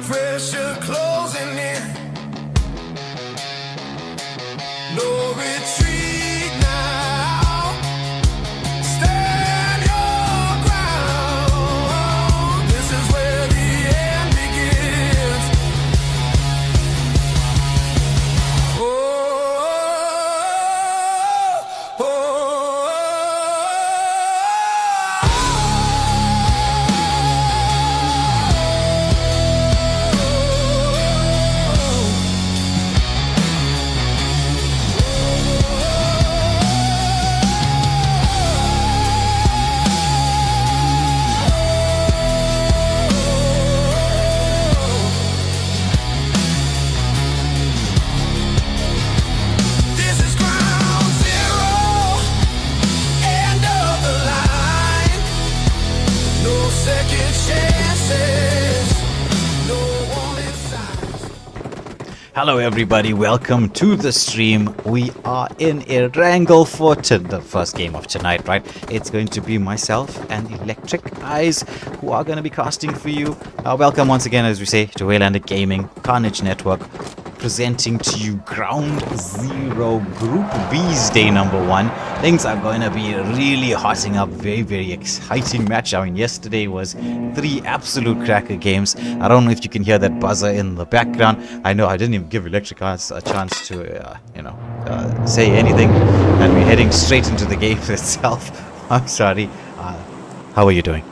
pressure closing in. No retreat now. Stand your ground. This is where the end begins. Oh, oh, this is ground zero, end of the line. No second chances, no warning signs. Hello everybody, welcome to the stream. We are in a wrangle for the first game of tonight, right? It's going to be myself and Electric Eyes who are going to be casting for you. Welcome once again, as we say, to Waylander Gaming, Carnage Network, presenting to you Ground Zero Group B's day number 1. Things are going to be really hotting up, very exciting match. I mean, yesterday was 3 absolute cracker games. I don't know if you can hear that buzzer in the background. I know I didn't even give Electric Eyes a chance to, say anything, and we're heading straight into the game itself. I'm sorry. How are you doing?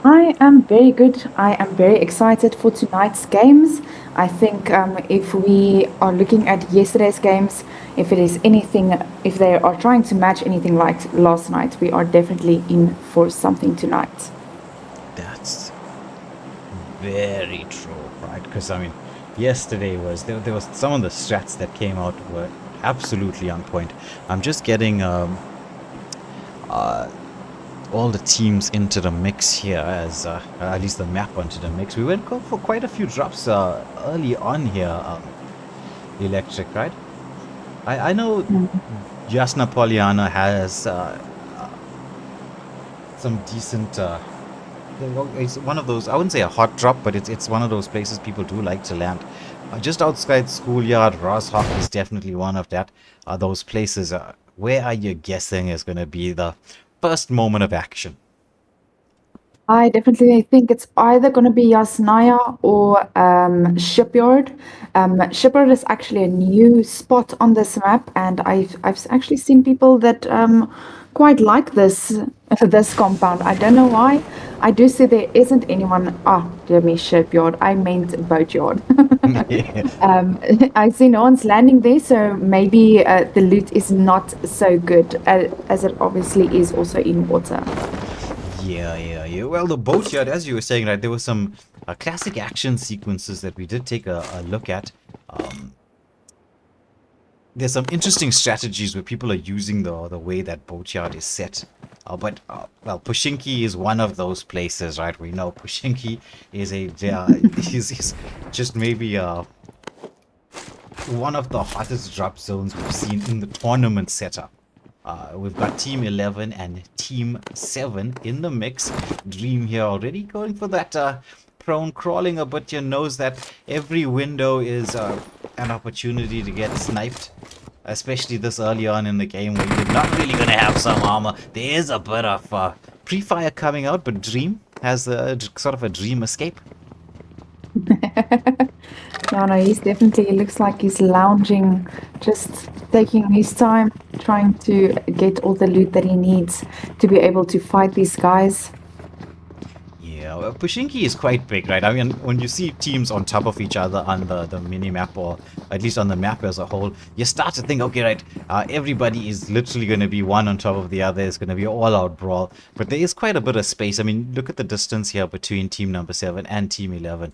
I am very good. I am very excited for tonight's games. I think if we are looking at yesterday's games, if they are trying to match anything like last night, we are definitely in for something tonight. That's very true, right? Because I mean, yesterday was there was some of the strats that came out were absolutely on point. I'm just getting all the teams into the mix here, as at least the map onto the mix. We went for quite a few drops early on here, Electric, right? I know Jasna Poliana has some decent. It's one of those. I wouldn't say a hot drop, but it's one of those places people do like to land. Just outside Schoolyard, Roshawk is definitely one of those places. Where are you guessing is going to be the first moment of action? I definitely think it's either going to be Yasnaya or Shipyard. Shipyard is actually a new spot on this map, and I've actually seen people that quite like this compound. I don't know why. I do see there isn't anyone. Dear me, Shipyard. I meant Boatyard. I see no one's landing there, so maybe the loot is not so good as it obviously is also in water. Yeah. Well, the boatyard, as you were saying, right, there were some classic action sequences that we did take a look at. There's some interesting strategies where people are using the way that boatyard is set. But Pushinki is one of those places, right? We know Pushinki is is just maybe one of the hottest drop zones we've seen in the tournament setup. We've got Team 11 and Team 7 in the mix. Dream here already going for that prone crawling a bit. You knows that every window is an opportunity to get sniped. Especially this early on in the game where you're not really going to have some armor. There is a bit of pre-fire coming out, but Dream has sort of a dream escape. No, he's definitely, it looks like he's lounging, just taking his time, trying to get all the loot that he needs to be able to fight these guys. Yeah, Pushinki is quite big, right? I mean, when you see teams on top of each other on the mini-map, or at least on the map as a whole, you start to think, okay, right, everybody is literally going to be one on top of the other. It's going to be an all-out brawl. But there is quite a bit of space. I mean, look at the distance here between Team number 7 and Team 11.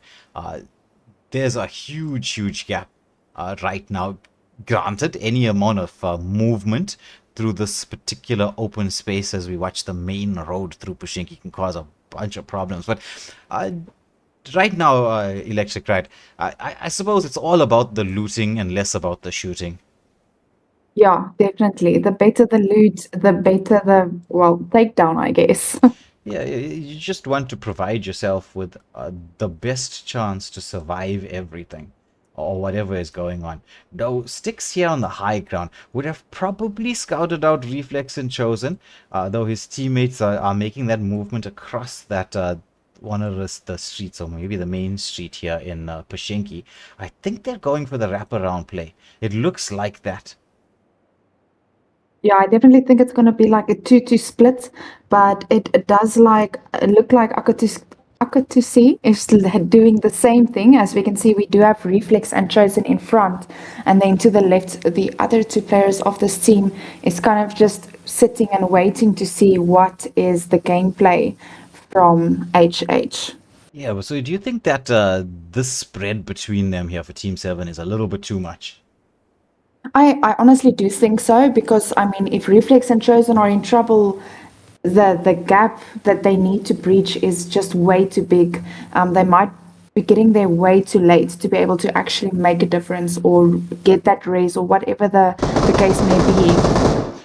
There's a huge gap right now. Granted, any amount of movement through this particular open space as we watch the main road through Pushinki can cause a bunch of problems. But right now, Electric, right, I suppose it's all about the looting and less about the shooting. Yeah, definitely. The better the loot, the better the, well, takedown, I guess. Yeah, you just want to provide yourself with the best chance to survive everything or whatever is going on. Though Sticks here on the high ground would have probably scouted out Reflex and Chosen, though his teammates are making that movement across that one of the streets, or maybe the main street here in Pashinki. I think they're going for the wraparound play. It looks like that. Yeah, I definitely think it's going to be like a 2-2 split, but it does look like Akatusi is doing the same thing. As we can see, we do have Reflex and Chosen in front, and then to the left, the other two players of this team is kind of just sitting and waiting to see what is the gameplay from HH. Yeah, but so do you think that this spread between them here for Team 7 is a little bit too much? I honestly do think so because I mean, if Reflex and Chosen are in trouble, the gap that they need to breach is just way too big. They might be getting there way too late to be able to actually make a difference or get that raise or whatever the case may be.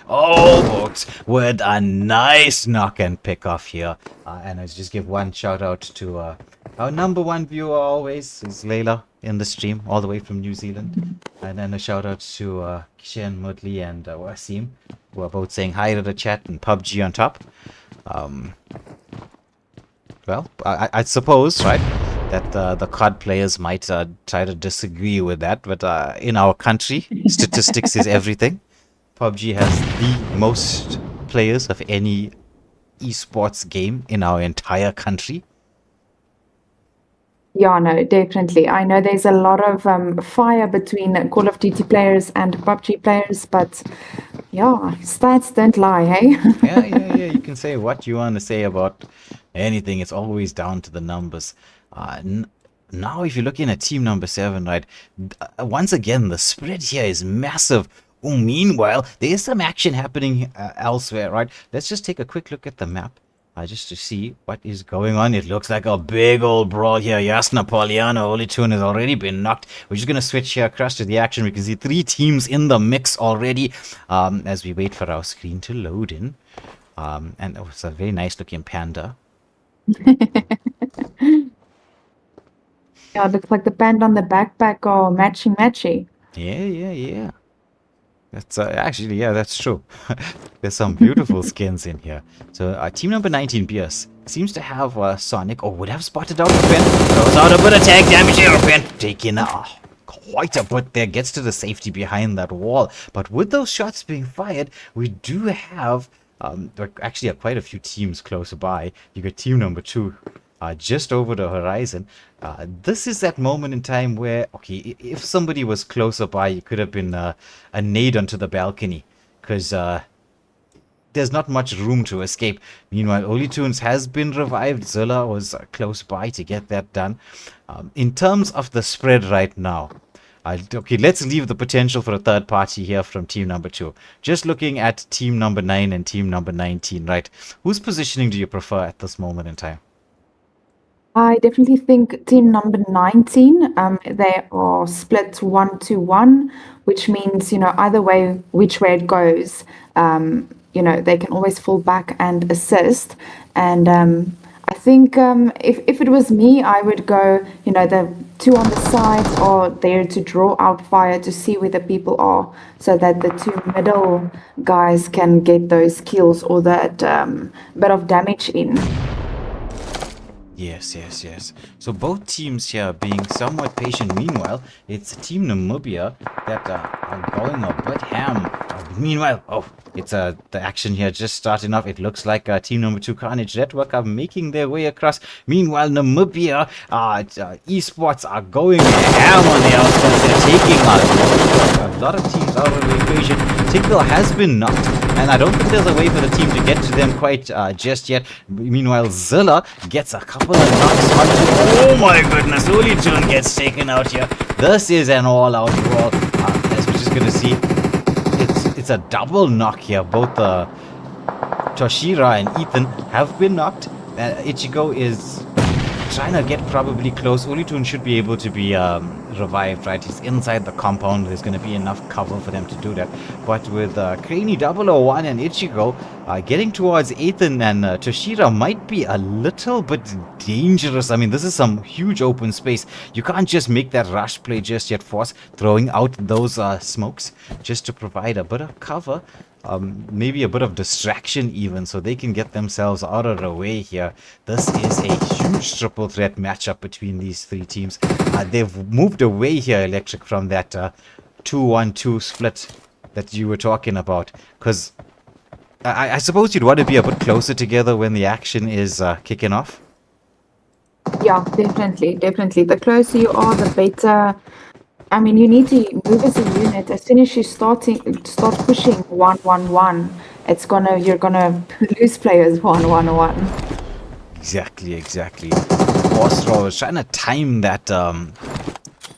Oh, folks, with a nice knock and pick off here. And I just give one shout out to our number one viewer always, is Layla in the stream, all the way from New Zealand. And then a shout out to Kishan, Mudli, and Wasim, who are both saying hi to the chat and PUBG on top. Well, I suppose, right, that the COD players might try to disagree with that, but in our country, statistics is everything. PUBG has the most players of any esports game in our entire country. Yeah, no, definitely. I know there's a lot of fire between Call of Duty players and PUBG players, but yeah, stats don't lie, hey? Yeah. You can say what you want to say about anything. It's always down to the numbers. Now, if you're looking at team number 7, right, once again, the spread here is massive. Oh, meanwhile, there is some action happening elsewhere, right? Let's just take a quick look at the map. Just to see what is going on. It looks like a big old brawl here. Yes, Napoleano, Olitune has already been knocked. We're just going to switch here across to the action. We can see 3 teams in the mix already as we wait for our screen to load in. And it's a very nice looking panda. Yeah, it looks like the band on the backpack are matchy. Yeah. That's actually, yeah, that's true. There's some beautiful skins in here. So team number 19, PS, seems to have Sonic, or would have spotted out Rupen. Throws out a bit of tag damage here, Rupen. Taking quite a bit there, gets to the safety behind that wall. But with those shots being fired, we do have actually quite a few teams close by. You got team number 2 just over the horizon. This is that moment in time where, okay, if somebody was closer by, it could have been a nade onto the balcony, because there's not much room to escape. Meanwhile, Olitunes has been revived. Zilla was close by to get that done. In terms of the spread right now, okay, let's leave the potential for a third party here from team number 2. Just looking at team number 9 and team number 19, right? Whose positioning do you prefer at this moment in time? I definitely think team number 19, they are split 1-1, which means, you know, either way, which way it goes, you know, they can always fall back and assist. And I think if it was me, I would go, you know, the 2 on the sides are there to draw out fire to see where the people are, so that the 2 middle guys can get those kills or that bit of damage in. Yes. So both teams here being somewhat patient. Meanwhile, it's Team Namibia that are going a bit ham. Meanwhile, it's the action here just starting off. It looks like Team number 2 Carnage Network are making their way across. Meanwhile, Namibia esports are going ham on the outskirts. They're taking a lot of teams out of the equation. Tinkle has been knocked, and I don't think there's a way for the team to get to them quite just yet. Meanwhile, Zilla gets a couple of knocks onto. Oh my goodness, Olitune gets taken out here. This is an all-out brawl. As we're just gonna see, it's a double knock here. Both Toshira and Ethan have been knocked. Ichigo is trying to get probably close. Olitune should be able to be revived, right? He's inside the compound. There's going to be enough cover for them to do that. But with Craney 001 and Ichigo, getting towards Ethan and Toshira might be a little bit dangerous. I mean, this is some huge open space. You can't just make that rush play just yet, Force, throwing out those smokes just to provide a bit of cover. Maybe a bit of distraction even, so they can get themselves out of the way here. This is a huge triple threat matchup between these three teams. They've moved away here, Electric, from that 2-1-2 split that you were talking about, because I suppose you'd want to be a bit closer together when the action is kicking off. Yeah, definitely, definitely. The closer you are, the better. I mean, you need to move as a unit. As soon as you start pushing 1-1-1, you're gonna lose players 1-1-1. Exactly. Ostro was trying to time that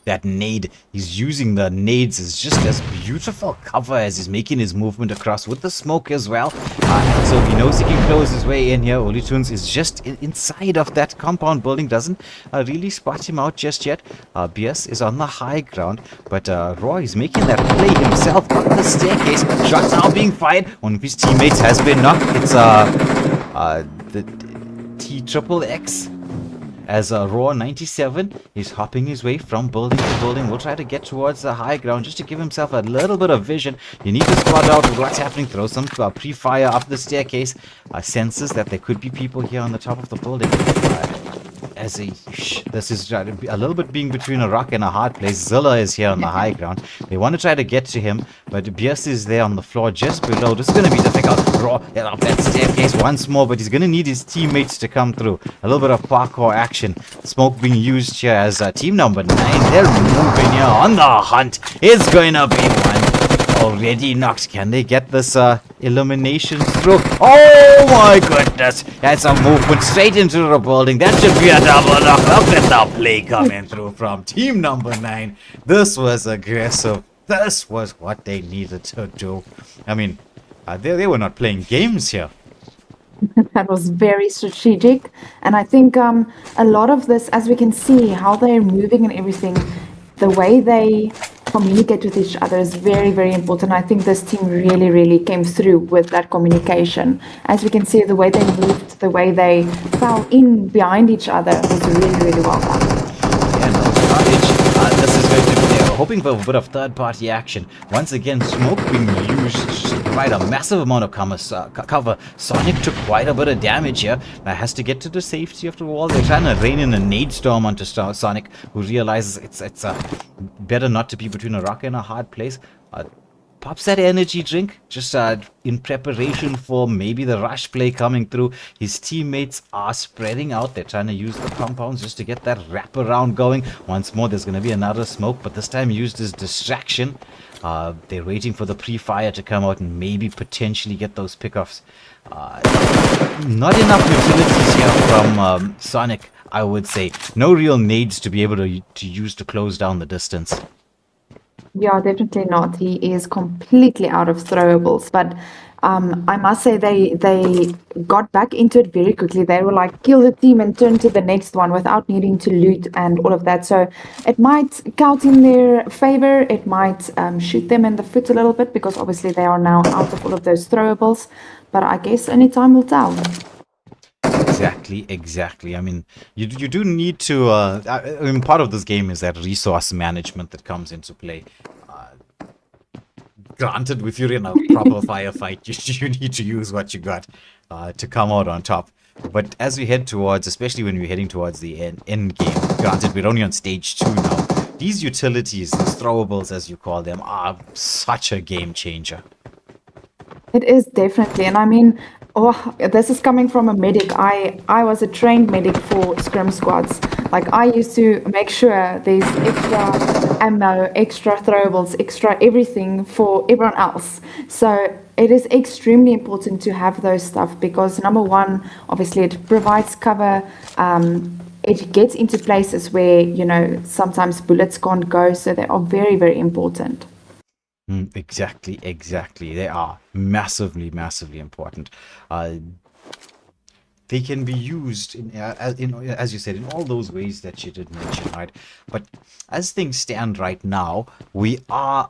that nade. He's using the nades as just as beautiful cover as he's making his movement across with the smoke as well. So he knows he can close his way in here. Olitunes is just inside of that compound building, doesn't really spot him out just yet. BS is on the high ground, but Roy is making that play himself up the staircase. Shots are being fired. One of his teammates has been knocked. It's the T-Triple-X. As Raw 97 is hopping his way from building to building. We'll try to get towards the high ground just to give himself a little bit of vision. You need to spot out what's happening. Throw some pre-fire up the staircase. Senses that there could be people here on the top of the building. This is a little bit being between a rock and a hard place. Zilla is here on the high ground. They want to try to get to him, but Bias is there on the floor just below. This is going to be difficult. Raw up that staircase once more, but he's going to need his teammates to come through. A little bit of parkour action. Smoke being used here as team number 9. They're moving here on the hunt. It's going to be one. Already knocked. Can they get this elimination through? Oh my goodness! That's a movement straight into the building. That should be a double knock. Look at the play coming through from team number 9. This was aggressive. This was what they needed to do. I mean, they were not playing games here. That was very strategic, and I think a lot of this, as we can see, how they're moving and everything, the way they communicate with each other is very, very important. I think this team really, really came through with that communication. As we can see, the way they moved, the way they fell in behind each other was really, really well done. Yeah, no garbage. This is going to be there. We're hoping for a bit of third-party action. Once again, smoke being used to provide a massive amount of cover. Sonic took quite a bit of damage here. Now has to get to the safety of the wall. They're trying to rain in a nade storm onto Sonic, who realizes it's better not to be between a rock and a hard place. Pops that energy drink just in preparation for maybe the rush play coming through. His teammates are spreading out. They're trying to use the compounds just to get that wraparound going. Once more, there's going to be another smoke, but this time used as distraction. They're waiting for the pre-fire to come out and maybe potentially get those pickoffs. Not enough utilities here from Sonic, I would say. No real nades to be able to use to close down the distance. Yeah, definitely not. He is completely out of throwables. But I must say they got back into it very quickly. They were like, kill the team and turn to the next one without needing to loot and all of that. So it might count in their favor. It might shoot them in the foot a little bit because obviously they are now out of all of those throwables. But I guess only time will tell. Exactly. I mean, you do need to. I mean, part of this game is that resource management that comes into play. Granted, if you're in a proper firefight, you need to use what you got to come out on top. But as we head towards, especially when we're heading towards the end game, granted, we're only on stage 2 now. These utilities, these throwables, as you call them, are such a game changer. It is definitely, and I mean, this is coming from a medic. I was a trained medic for scrim squads. Like, I used to make sure there's extra ammo, extra throwables, extra everything for everyone else. So it is extremely important to have those stuff because, number one, obviously it provides cover. It gets into places where, you know, sometimes bullets can't go. So they are very, very important. Exactly. They are massively important. they can be used as you said, in all those ways that you did mention, right? But as things stand right now, we are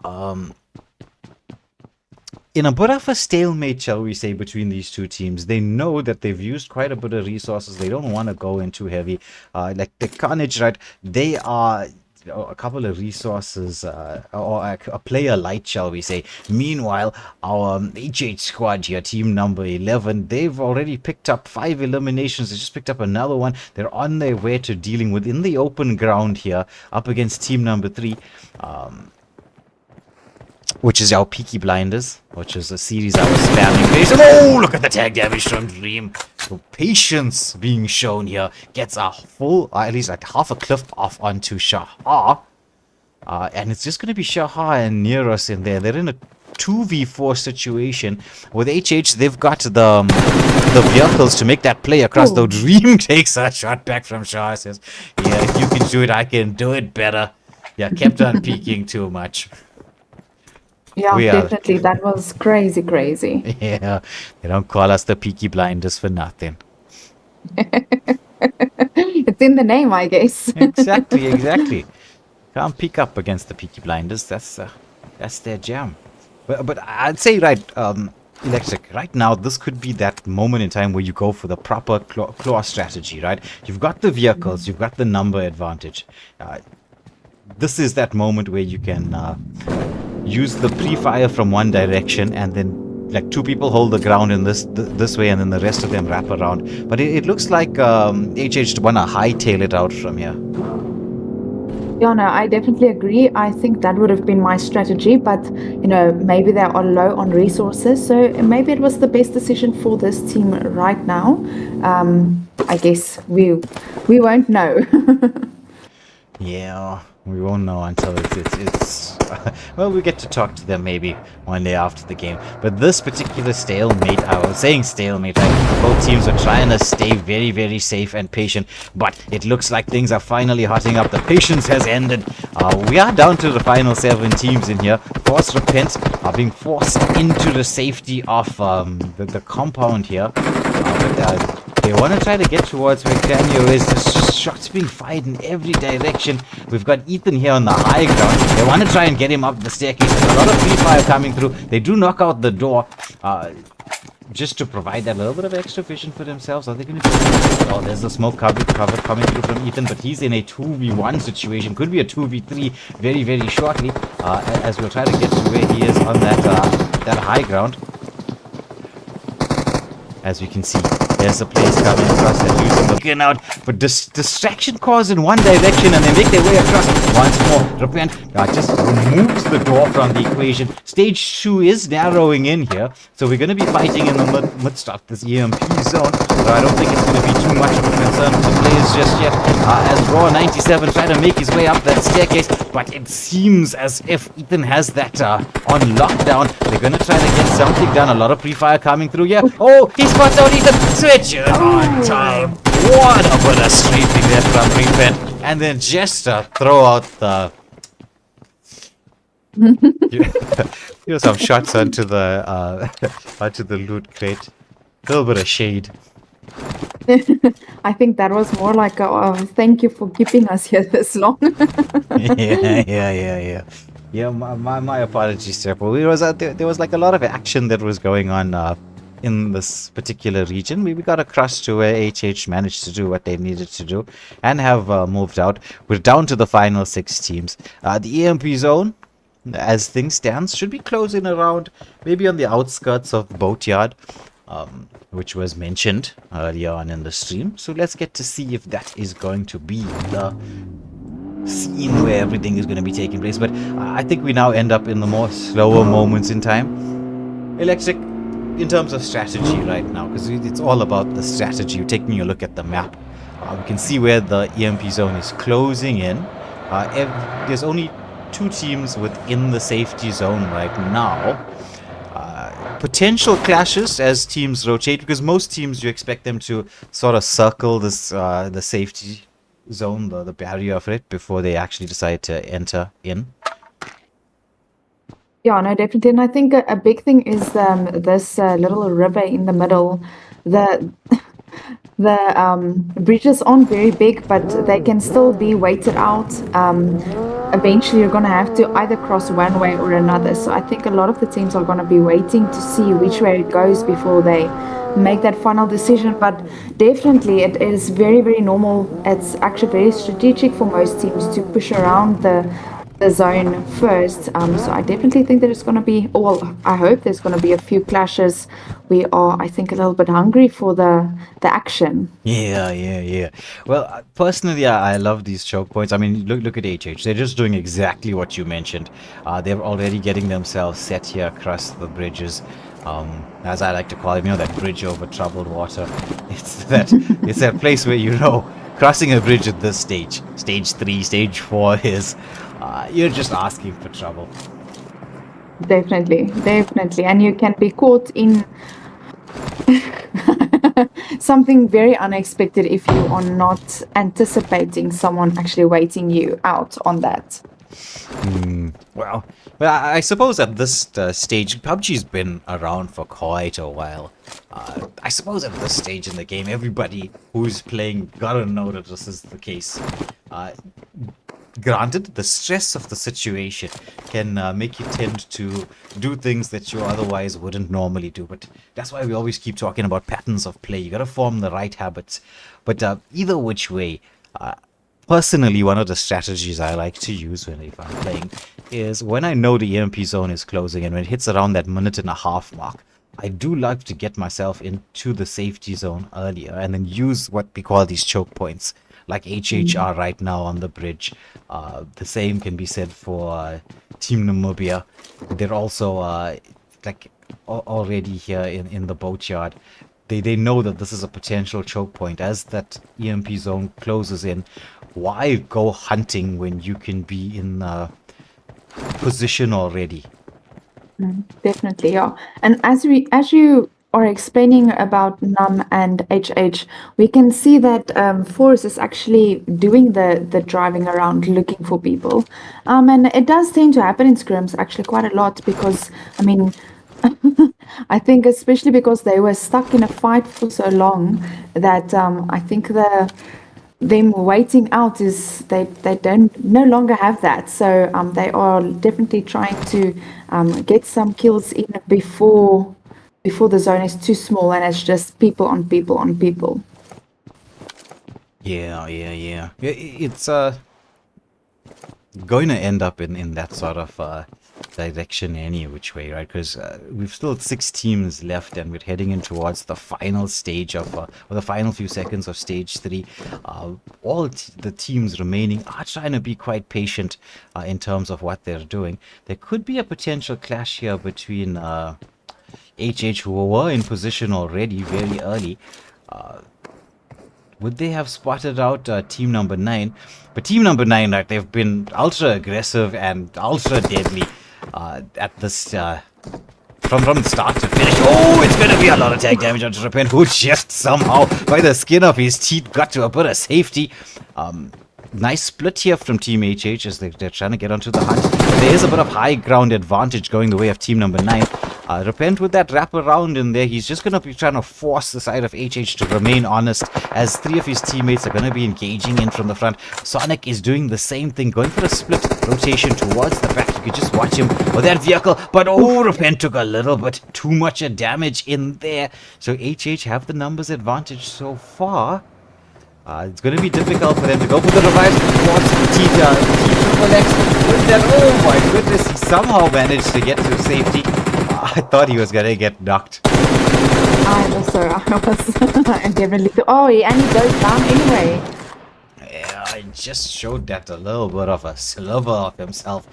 in a bit of a stalemate, shall we say, between these two teams. They know that they've used quite a bit of resources. They don't want to go in too heavy. Like the Carnage, right? They are a couple of resources, or a player light, shall we say. Meanwhile, our HH squad here, team number 11, they've already picked up 5 eliminations. They just picked up another one. They're on their way to dealing with in the open ground here, up against team number 3. Which is our Peaky Blinders, which is a series I was spamming. Oh, look at the tag damage from Dream. So patience being shown here. Gets a full, at least like half a cliff off onto Shahar. And it's just going to be Shahar and Neros in there. They're in a 2v4 situation. With HH, they've got the vehicles to make that play across. Though Dream takes a shot back from Shahar. Says, yeah, if you can do it, I can do it better. Yeah, kept on peeking too much. Yeah, definitely. That was crazy. Yeah, they don't call us the Peaky Blinders for nothing. It's in the name, I guess. Exactly. Can't peek up against the Peaky Blinders. That's their jam. But I'd say, right, Electric, right now, this could be that moment in time where you go for the proper claw strategy, right? You've got the vehicles, you've got the number advantage. This is that moment where you can use the pre-fire from one direction, and then like 2 people hold the ground in this way, and then the rest of them wrap around. But it looks like HH wanna hightail it out from here. Yeah, no, I definitely agree. I think that would have been my strategy, but maybe they are low on resources, so maybe it was the best decision for this team right now. I guess we won't know. Yeah, we won't know until it's well, we get to talk to them maybe one day after the game. But this particular stalemate, I was saying stalemate, right? Both teams are trying to stay very, very safe and patient, but it looks like things are finally hotting up. The patience has ended. We are down to the final 7 teams in here. Force Repent are being forced into the safety of the compound here. They want to try to get towards where Cranio is. There's just shots being fired in every direction. We've got Ethan here on the high ground. They want to try and get him up the staircase. There's a lot of free fire coming through. They do knock out the door just to provide that little bit of extra vision for themselves. Are they going to... Oh, there's the smoke cover coming through from Ethan, but he's in a 2v1 situation. Could be a 2v3 very, very shortly, as we'll try to get to where he is on that high ground. As we can see, there's a place coming across and using the gun out, but distraction cause in one direction, and they make their way across once more. Repent just removes the door from the equation. Stage 2 is narrowing in here, so we're going to be fighting in the midst of this EMP zone, so I don't think it's going to be too much of a concern for the players just yet, as Raw 97 try to make his way up that staircase, but it seems as if Ethan has that on lockdown. They're going to try to get something done. A lot of pre-fire coming through here. Oh, he spots out Ethan. Switch it on time. What a bit of strafing there from Repent. And then just to throw out the... some shots onto the loot crate. A little bit of shade. I think that was more like a thank you for keeping us here this long. Yeah. Yeah, my apologies, Triple. There was like a lot of action that was going on in this particular region. We got across to where HH managed to do what they needed to do and have moved out. We're down to the final 6 teams. The EMP zone, as things stand, should be closing around maybe on the outskirts of Boatyard, which was mentioned earlier on in the stream. So let's get to see if that is going to be the scene where everything is going to be taking place. But I think we now end up in the more slower moments in time. Electric, in terms of strategy right now, because it's all about the strategy. You're taking a look at the map. We can see where the EMP zone is closing in. There's only 2 teams within the safety zone right now. Potential clashes as teams rotate, because most teams you expect them to sort of circle this the safety zone, the barrier of it, before they actually decide to enter in. Yeah, no, definitely. And I think a big thing is this little river in the middle. bridges aren't very big, but they can still be weighted out. Eventually, you're going to have to either cross one way or another. So I think a lot of the teams are going to be waiting to see which way it goes before they make that final decision. But definitely, it is very, very normal. It's actually very strategic for most teams to push around the zone first. So I definitely think there's going to be, well, I hope there's going to be a few clashes. We are, I think, a little bit hungry for the action. Yeah. Well, personally, I love these choke points. I mean, look at HH. They're just doing exactly what you mentioned. They're already getting themselves set here across the bridges. As I like to call it, that bridge over troubled water. It's that place where crossing a bridge at this stage 3, stage 4 is you're just asking for trouble. Definitely. And you can be caught in something very unexpected if you are not anticipating someone actually waiting you out on that. Well, I suppose at this stage, PUBG's been around for quite a while. I suppose at this stage in the game, everybody who's playing gotta know that this is the case. Granted, the stress of the situation can make you tend to do things that you otherwise wouldn't normally do. But that's why we always keep talking about patterns of play. You gotta form the right habits. But either which way, personally, one of the strategies I like to use if I'm playing is when I know the EMP zone is closing and when it hits around that 1.5 minute mark, I do like to get myself into the safety zone earlier and then use what we call these choke points, like HH are right now on the bridge. The same can be said for Team Namibia. They're also already here in the boatyard. They know that this is a potential choke point. As that EMP zone closes in, why go hunting when you can be in position already? Definitely, yeah. And as you are explaining about Num and HH, we can see that Force is actually doing the driving around looking for people. And it does tend to happen in scrims actually quite a lot because, I mean, I think especially because they were stuck in a fight for so long that I think them waiting out is they don't no longer have that. So they are definitely trying to get some kills in before the zone is too small and it's just people on people on people. Yeah. It's going to end up in that sort of direction any which way, right? Because we've still 6 teams left and we're heading in towards the final stage of or the final few seconds of stage 3. All the teams remaining are trying to be quite patient in terms of what they're doing. There could be a potential clash here between HH, who were in position already very early. Would they have spotted out team number 9? But team number 9, right, they've been ultra aggressive and ultra deadly at this from the start to finish. Oh, it's going to be a lot of tag damage onto Repent, who just somehow, by the skin of his teeth, got to a bit of safety. Nice split here from Team HH as they're trying to get onto the hunt. There is a bit of high ground advantage going the way of Team number 9. Repent with that wrap around in there. He's just going to be trying to force the side of HH to remain honest as 3 of his teammates are going to be engaging in from the front. Sonic is doing the same thing, going for a split rotation towards the back. You could just watch him with that vehicle. But oh, Repent took a little bit too much damage in there. So HH have the numbers advantage so far. It's going to be difficult for them to go for the revive towards T-Triple-X. Oh my goodness, he somehow managed to get to safety. I thought he was going to get knocked. I was definitely thought, oh, and he goes down anyway. Yeah, I just showed that a little bit of a sliver of himself.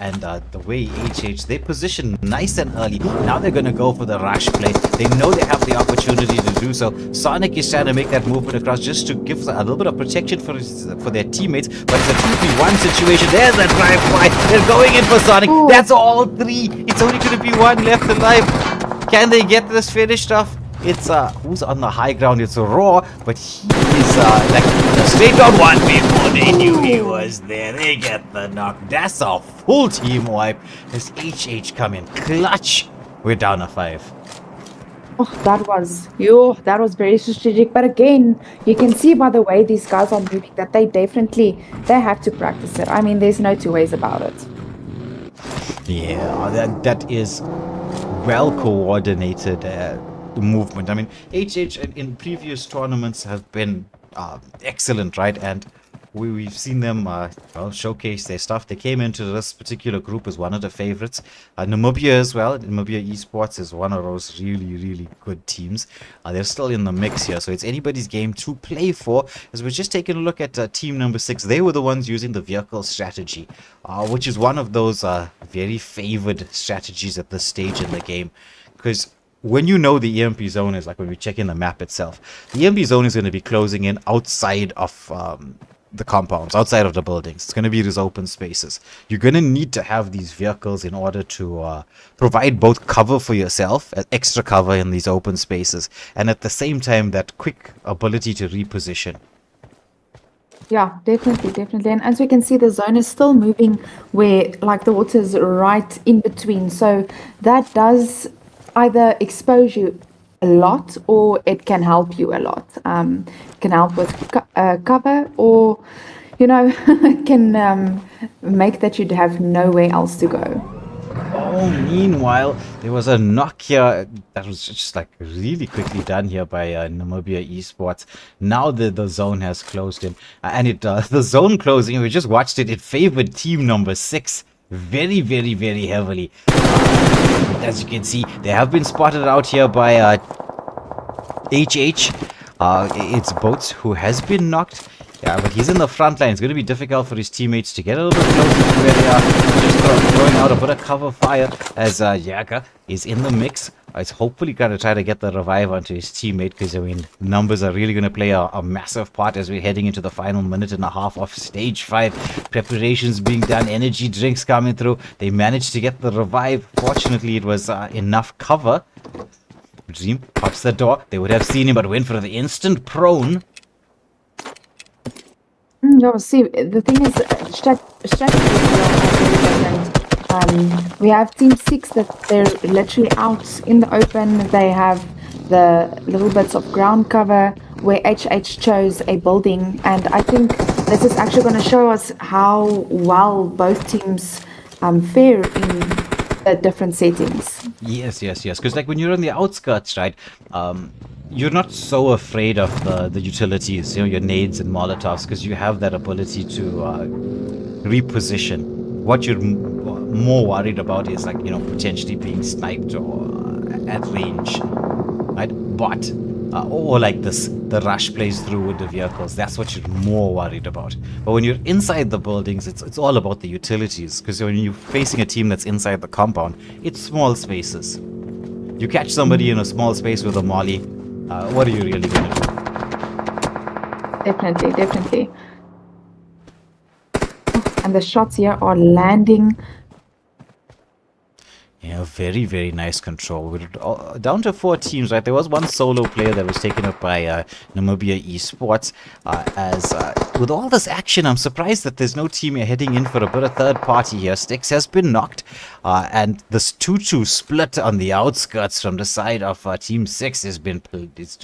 And the way HH, they position nice and early. Now they're going to go for the rush play. They know they have the opportunity to do so. Sonic is trying to make that movement across just to give a little bit of protection for their teammates. But it's a 2v1 situation. There's that drive-by. They're going in for Sonic. Ooh. That's all 3. It's only going to be 1 left alive. Can they get this finished off? It's who's on the high ground? It's Raw, but he is like straight on 1 before they knew he was there. They get the knock. That's a full team wipe. As HH come in clutch. We're down a 5. That was very strategic. But again, you can see by the way these guys are moving that they have to practice it. I mean, there's no two ways about it. Yeah, that is well coordinated movement. I mean, HH in previous tournaments have been excellent, right? And we've seen them well showcase their stuff. They came into this particular group as one of the favorites. Namibia as well. Namibia Esports is one of those really good teams. They're still in the mix here, so it's anybody's game to play for. As we're just taking a look at team number 6, they were the ones using the vehicle strategy, which is one of those very favored strategies at this stage in the game, because when you know the EMP zone is, like when we check in the map itself, the EMP zone is going to be closing in outside of the compounds, outside of the buildings. It's going to be these open spaces. You're going to need to have these vehicles in order to provide both cover for yourself, extra cover in these open spaces, and at the same time that quick ability to reposition. Yeah, definitely. And as we can see, the zone is still moving where like the water is right in between. So that does either expose you a lot or it can help you a lot. It can help with cover or, can make that you'd have nowhere else to go. Oh, meanwhile, there was a knock here that was just like really quickly done here by Namibia Esports. Now the zone has closed in, and the zone closing, we just watched it. It favored team number 6 very heavily. As you can see, they have been spotted out here by HH. It's Boats who has been knocked. Yeah, but he's in the front line. It's going to be difficult for his teammates to get a little bit closer to where they are. Just throwing out a bit of cover fire as Yaga is in the mix. He's hopefully going to try to get the revive onto his teammate, because, I mean, numbers are really going to play a massive part as we're heading into the final minute and a half of Stage 5. Preparations being done, energy drinks coming through. They managed to get the revive. Fortunately, it was enough cover. Dream pops the door. They would have seen him, but went for the instant prone. No, see, the thing is, strategy are really different. We have Team 6 that they're literally out in the open. They have the little bits of ground cover where HH chose a building. And I think this is actually going to show us how well both teams fare in the different settings. Yes. Because like when you're on the outskirts, right, you're not so afraid of the utilities, your nades and molotovs, because you have that ability to reposition. What you're more worried about is like, potentially being sniped or at range, right? But or like the rush plays through with the vehicles. That's what you're more worried about. But when you're inside the buildings, it's all about the utilities, because when you're facing a team that's inside the compound, it's small spaces. You catch somebody in a small space with a molly, what are you really going to do? Definitely. And the shots here are landing. Yeah, very nice control. We're down to 4 teams, right? There was one solo player that was taken up by Namibia Esports. With all this action, I'm surprised that there's no team heading in for a bit of third party here. Styx has been knocked, and this 2-2 split on the outskirts from the side of Team 6 it's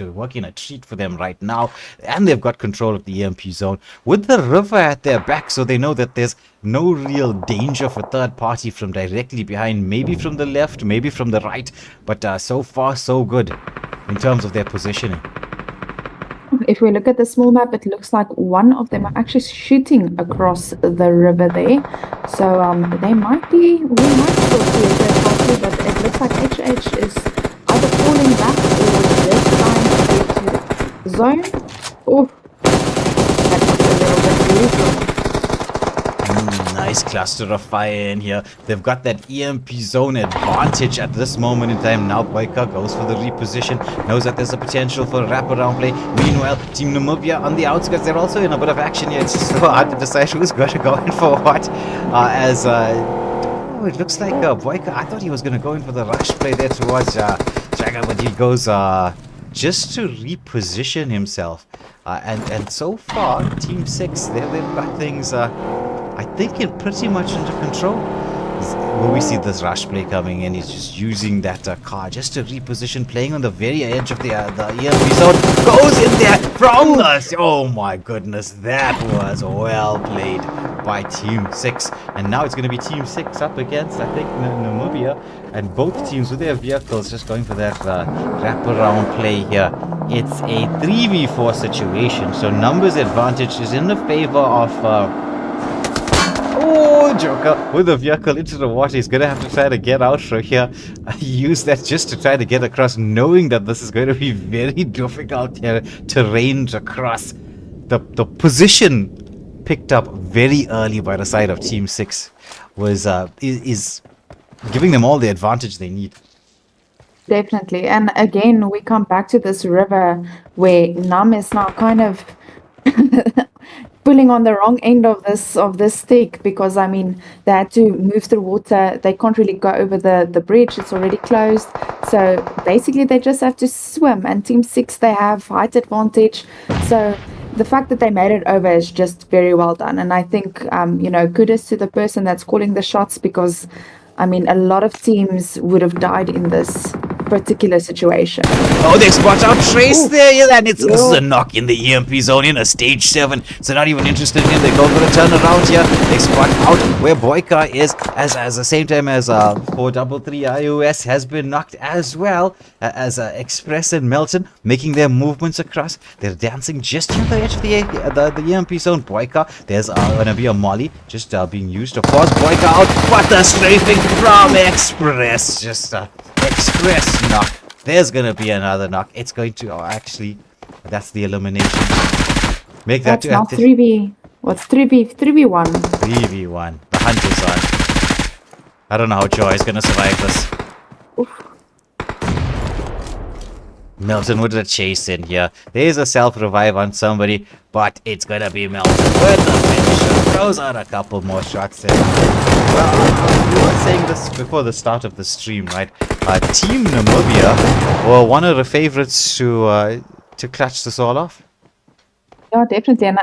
working a treat for them right now, and they've got control of the EMP zone with the river at their back, so they know that there's no real danger for third party from directly behind, maybe from the left, maybe from the right, but so far so good in terms of their positioning. If we look at the small map, it looks like one of them are actually shooting across the river there. So we might still see a third party, but it looks like HH is either falling back or just trying to get to the zone. Oh, that was a little bit brutal. Nice cluster of fire in here. They've got that EMP zone advantage at this moment in time. Now Boyka goes for the reposition, knows that there's a potential for a wraparound play. Meanwhile, Team Namibia on the outskirts, they're also in a bit of action here. It's just so hard to decide who's going to go in for what. It looks like Boyka, I thought he was going to go in for the rush play there towards Jagger, but he goes just to reposition himself. And so far, Team 6, they've got things... I think it's pretty much under control. Will we see this rush play coming in? He's just using that car just to reposition, playing on the very edge of the EMP zone. Goes in there from us. Oh my goodness, that was well played by Team 6. And now it's going to be Team 6 up against, I think, Namibia. And both teams with their vehicles just going for that wraparound play here. It's a 3v4 situation, so numbers advantage is in the favor of... Oh, Joker with the vehicle into the water. He's going to have to try to get out from here. Use that just to try to get across, knowing that this is going to be very difficult here to range across. The position picked up very early by the side of Team 6 was is giving them all the advantage they need. Definitely. And again, we come back to this river where Nam is now kind of pulling on the wrong end of this stick, because I mean they had to move through water. They can't really go over the bridge. It's already closed. So basically they just have to swim, and Team 6, they have height advantage. So the fact that they made it over is just very well done. And I think, kudos to the person that's calling the shots, because I mean, a lot of teams would have died in this particular situation. Oh, they spot out Trace there, yeah, and this is a knock in the EMP zone in a stage 7. So not even interested in. They go for a turnaround here. They spot out where Boyka is, as the same time as 433 iOS has been knocked as well, as Express and Melton making their movements across. They're dancing just near the edge of the EMP zone. Boyka, there's gonna be a molly just being used to force Boyka out. What a strafing from Express! Just Express knock. There's gonna be another knock. It's going to actually, that's the elimination. Make that That's not 3v. What's 3v1? 3v1. The hunt is on. I don't know how Joy is gonna survive this. Oof. Milton with the chase in here. There's a self-revive on somebody, but it's gonna be Milton with the finisher. Throws out a couple more shots there. Well, we were saying this before the start of the stream, right? Team Namibia were one of the favorites to clutch this all off. Yeah, definitely. And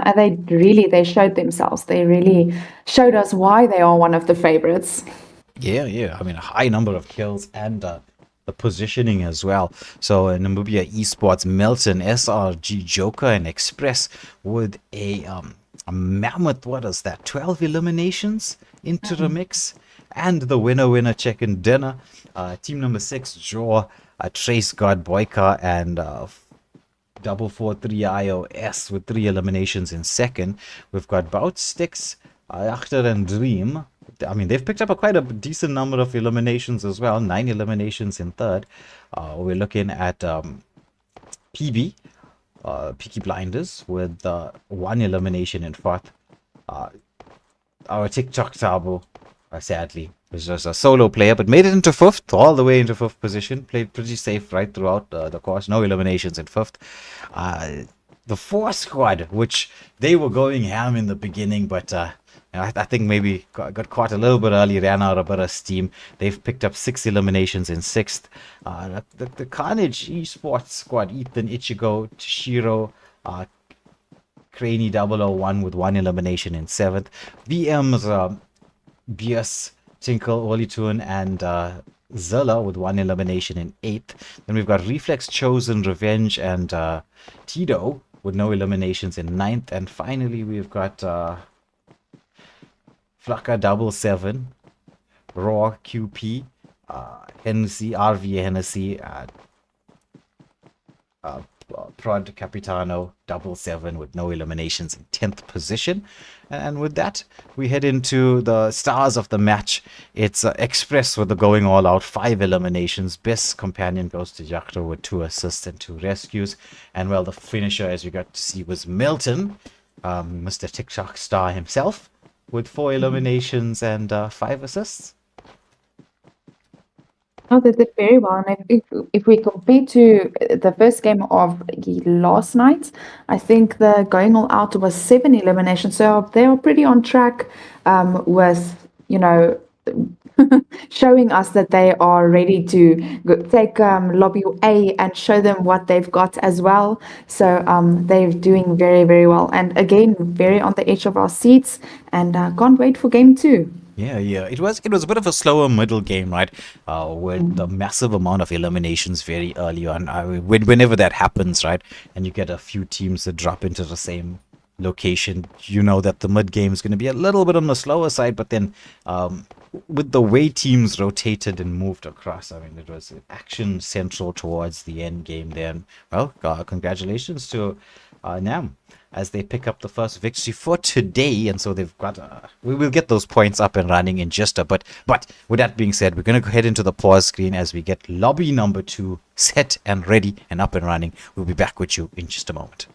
they showed themselves. They really showed us why they are one of the favorites. Yeah. I mean, a high number of kills and the positioning as well. So Namibia Esports, Milton, SRG, Joker, and Express with a mammoth, what is that, 12 eliminations into the mix. And the winner chicken dinner. Team number 6, Draw, Trace God Boyka, and 443 iOS with 3 eliminations in second. We've got Bout Sticks, Achter and Dream. I mean, they've picked up quite a decent number of eliminations as well. 9 eliminations in third. We're looking at PB, Peaky Blinders, with 1 elimination in fourth. Our TikTok Tabo, sadly, was just a solo player, but made it into fifth, all the way into fifth position. Played pretty safe right throughout the course. No eliminations in fifth. The 4 squad, which they were going ham in the beginning, but I think maybe got caught a little bit early, ran out a bit of steam. They've picked up 6 eliminations in sixth. The Carnage Esports squad, Ethan, Ichigo, Toshiro, Craney 001 with 1 elimination in seventh. VM's BS, Tinkle, Olitun, and Zilla with 1 elimination in 8th. Then we've got Reflex, Chosen, Revenge, and Tito with no eliminations in 9th. And finally, we've got Flaka 77, Raw QP, Hennessy, RV Hennessy, Prod Capitano 77 with no eliminations in 10th position. And with that, we head into the stars of the match. It's Express with the going all out, 5 eliminations. Best companion goes to Yakhto with 2 assists and 2 rescues. And well, the finisher, as you got to see, was Milton, Mr. TikTok star himself, with 4 eliminations and 5 assists. Oh, they did very well. And if we compare to the first game of last night, I think the going all out was 7 eliminations. So they are pretty on track with, showing us that they are ready to take lobby A and show them what they've got as well. So they're doing very, very well. And again, very on the edge of our seats, and can't wait for game 2. Yeah, yeah. It was a bit of a slower middle game, right? With the massive amount of eliminations very early on. Whenever that happens, right, and you get a few teams that drop into the same location, you know that the mid game is going to be a little bit on the slower side. But then, with the way teams rotated and moved across, I mean, it was action central towards the end game. Then, well, congratulations to Nam, as they pick up the first victory for today. And so they've got, we will get those points up and running in just a bit. But with that being said, we're going to go head into the pause screen as we get lobby number 2 set and ready and up and running. We'll be back with you in just a moment.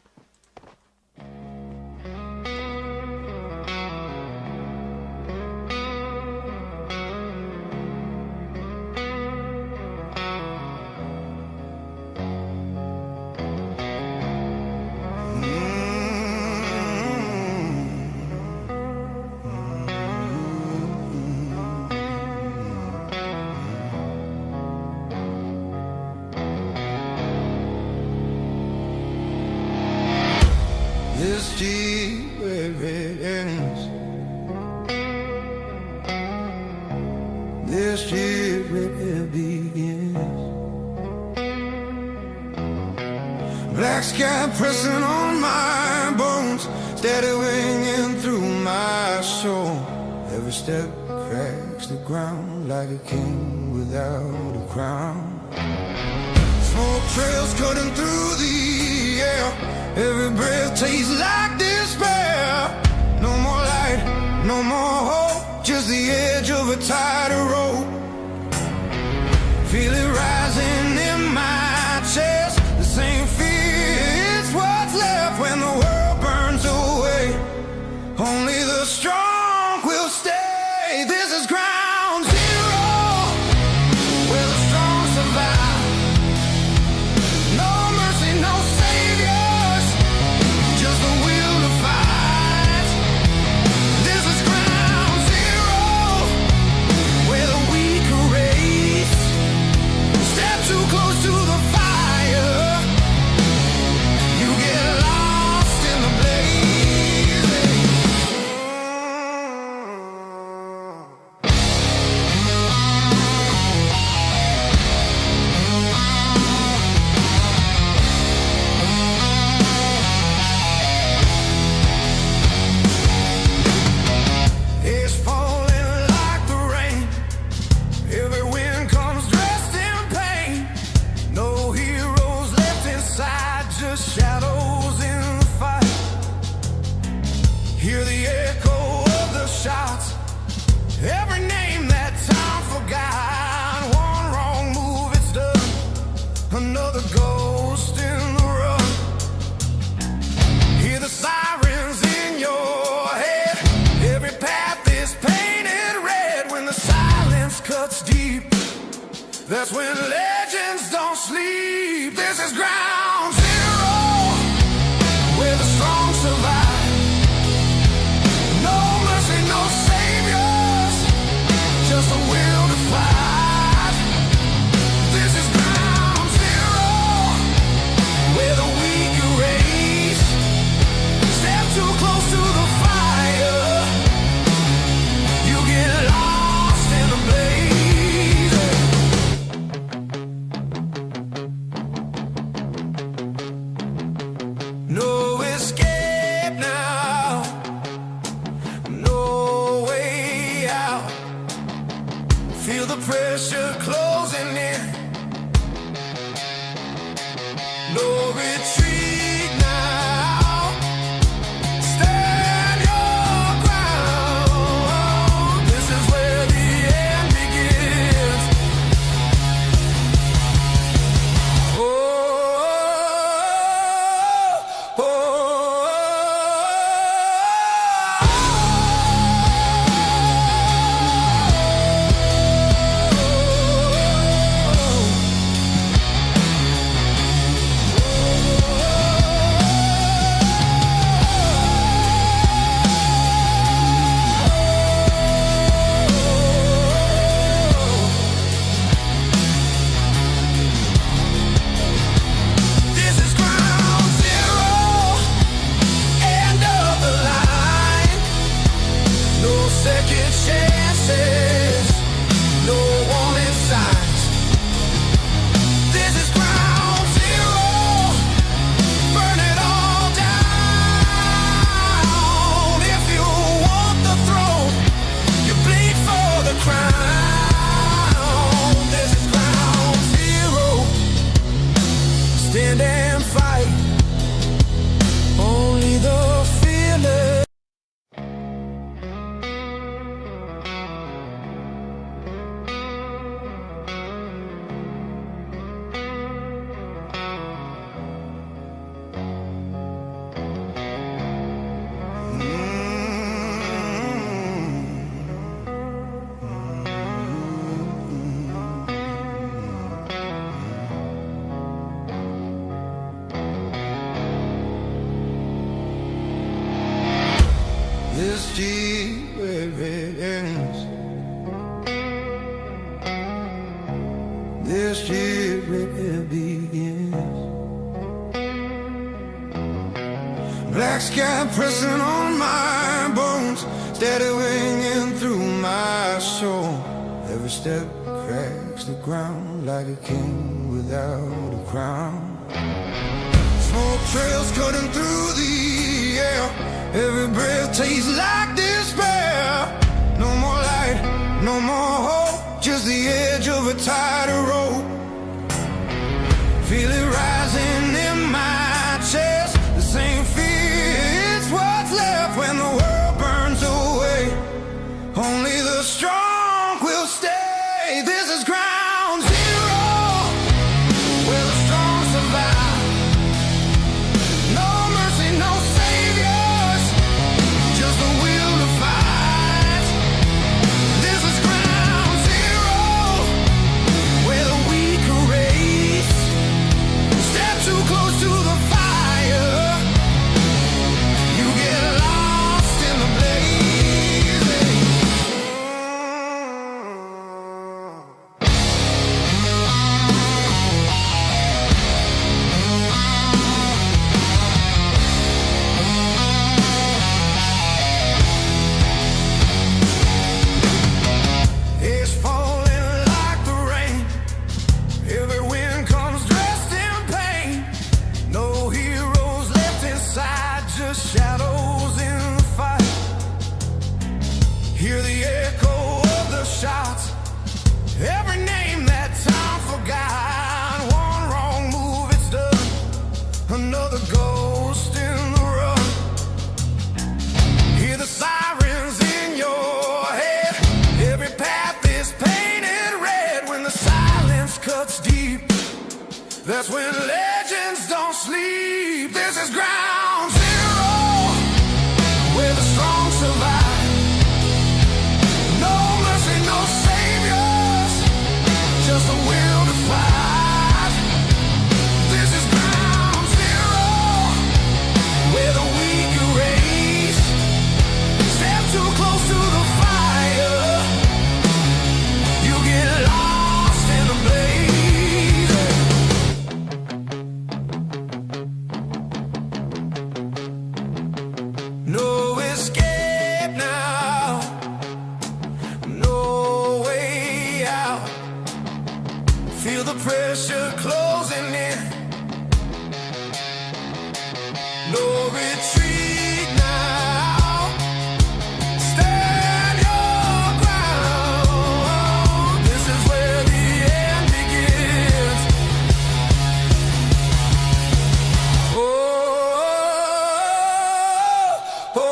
This deep where it ends. This year where it begins. Black sky pressing on my bones, steady ringing through my soul. Every step cracks the ground like a king without a crown. Smoke trails cutting through the air. Every breath tastes like despair. No more light, no more hope, just the edge of a tightrope. Feel it rising in my chest. The same fear is what's left when the world burns away. Only the strong will stay. This is ground zero, where the strong survive. No mercy, no saviors, just the will to fight. This is ground zero, where the weak erase. Step too close to the fire, you get lost in the blaze. It's falling like the rain. Every wind comes dressed in pain. No heroes left inside, just shadows in the fight. Hear the echo of the shots. Every name that time forgot. One wrong move, it's done. Another ghost in the run. Hear the sirens in your head. Every path is painted red. When the silence cuts deep, that's when legends don't sleep. This is ground zero, where the strong survive. No mercy, no saviors, just a will to fight. This is ground zero, where the weak erase. Step too close to the fire, you get lost in the blaze. No escape now, no way out. Feel the pressure closing in. No retreat now. Stand your ground. This is where the end begins. Oh, oh, oh, oh. street where it ends. This street where it begins. Black sky pressing on my bones, steady ringing through my soul. Every step cracks the ground like a king without a crown. Smoke trails cutting through the air. Every breath tastes like despair. No more light, no more hope, just the edge of a tighter rope. Feel it rising in my chest. The same fear, it's what's left when the world burns away. Only the strong will stay. This is ground zero, where the strong survive. No mercy, no saviors, just the will to fight. This is ground zero, where the weak erase. Step too close to the fire, you get lost in the blaze. It's falling like the rain. Every wind comes dressed in pain. No heroes left inside, just shadows in the fight. Hear the echo of the shots. Every name that time forgot. One wrong move, it's done. Another ghost in the run. Hear the sirens in your head. Every path is painted red. When the silence cuts deep, that's when legends don't sleep. This is ground zero, where the strong survive. No mercy, no saviors, just the will to fight. This is ground zero, where the weak erase. Step too close to the fire, you get lost in the blaze. No escape now, no way out. Feel the pressure closing in. No retreat now. Stand your ground. This is where the end begins. Oh, oh,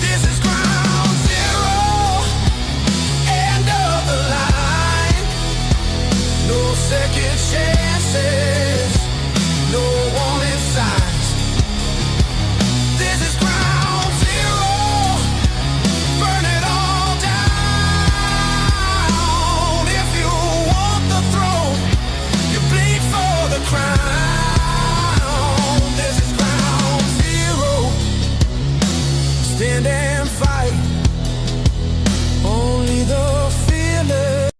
this is ground zero, end of the line. No second chances, no warning signs. This is ground zero, burn it all down. If you want the throne, you bleed for the crown. This is ground zero, stand and fight. Only the fearless.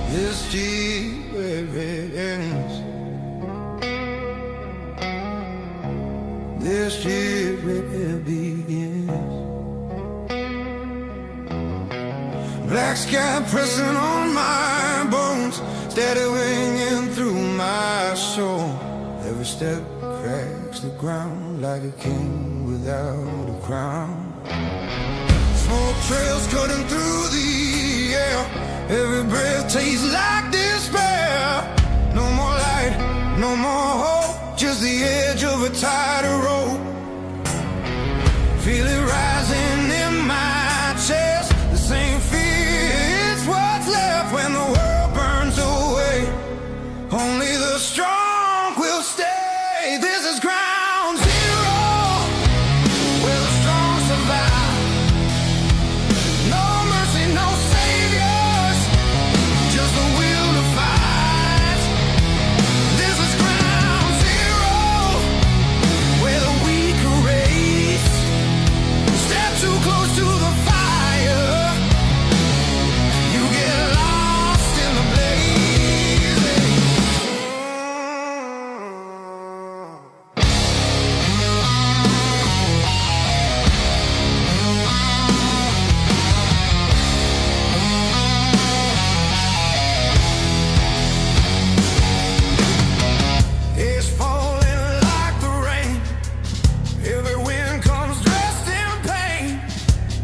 This street where it ends. This street where it begins. Black sky pressing on my bones, steady ringing through my soul. Every step cracks the ground like a king without a crown. Smoke trails cutting through the air, every breath tastes like despair. No more light, no more hope, just the edge of a tightrope. Feel it rising in my chest, the same fear, it's what's left when the world burns away. Only the strong will stay. This is ground zero, where the strong survive. No mercy, no saviors, just the will to fight. This is ground zero, where the weak are raised. Step too close to the fire, you get lost in the blaze. It's falling like the rain, every wind comes dressed in pain.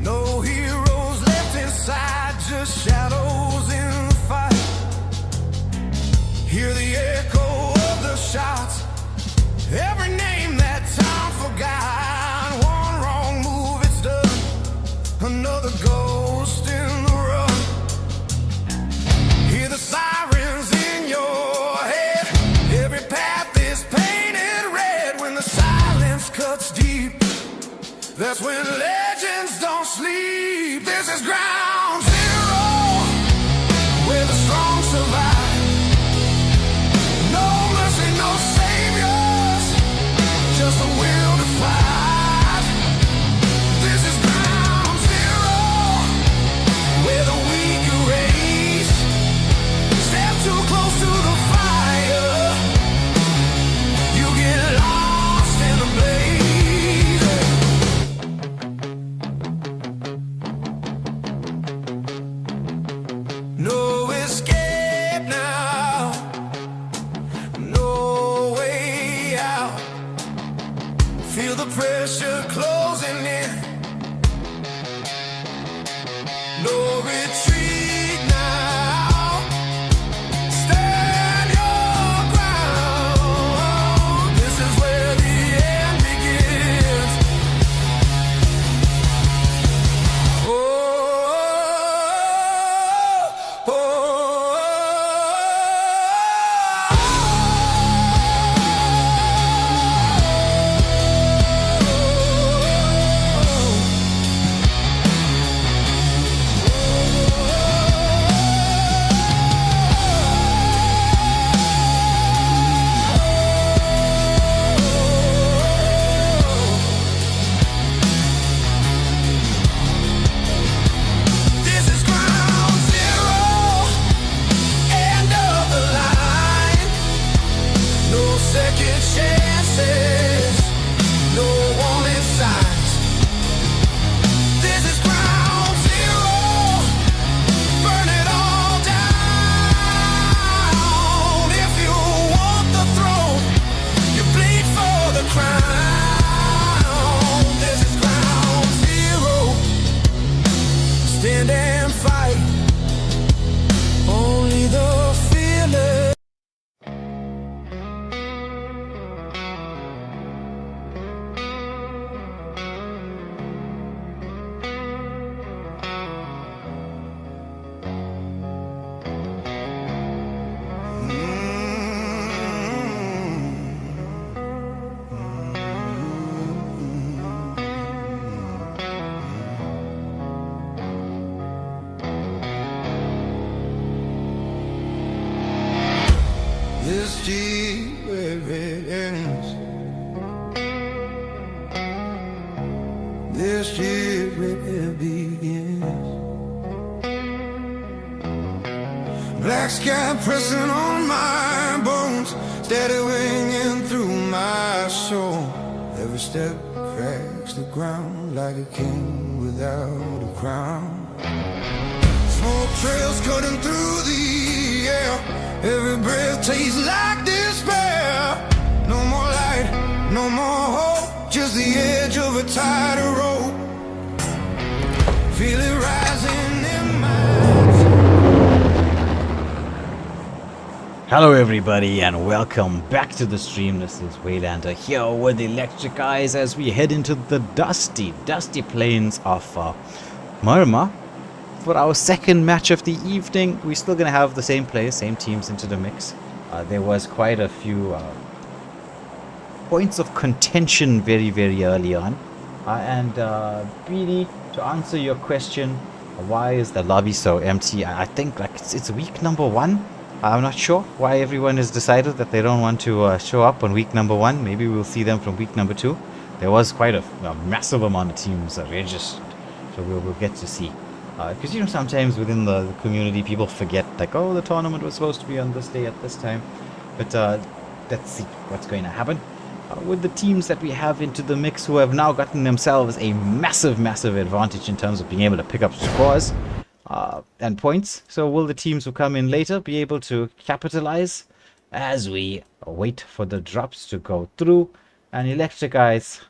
No heroes left inside, just shadows in the fight. Hear the echo of the shots, every name that time forgot. One wrong move, it's done, another ghost in the run. Hear the sirens in your head, every path is painted red. When the silence cuts deep, that's when legends don't sleep. This is ground zero, where the strong survive. No mercy, no saviors, just the will to fight. This is ground zero, where the weak are raised. Step too close to the fire, you get lost in the blaze. No escape now, no way out. Feel the pressure closing in, no retreat now. Stand your ground, this is where the end begins. Oh, oh, this is ground zero, end of the line. No second chances, no warning signs. This is ground zero, burn it all down. If you want the throne, you bleed for the crown. This is ground zero, stand and fight. Only the fearless. This deep where it ends, this deep where it begins. Black sky pressing on my bones, steady ringing through my soul. Every step cracks the ground like a king without a crown. Smoke trails cutting through the air. Every breath tastes like despair. No more light, no more hope. Just the edge of a tighter rope. Feel it rising in my. Hello everybody and welcome back to the stream. This is Waylander here with Electric Eyes as we head into the dusty plains of Murma for our second match of the evening. We're still going to have the same players, same teams into the mix. There was quite a few points of contention very early on. And Beanie, to answer your question, why is the lobby so empty? I think like it's week number 1. I'm not sure why everyone has decided that they don't want to show up on week number 1. Maybe we'll see them from week number 2. There was quite a massive amount of teams registered, so we'll get to see. Because sometimes within the community people forget, like, oh, the tournament was supposed to be on this day at this time. But let's see what's going to happen with the teams that we have into the mix, who have now gotten themselves a massive advantage in terms of being able to pick up scores and points. So will the teams who come in later be able to capitalize as we wait for the drops to go through? And Electric Eyes,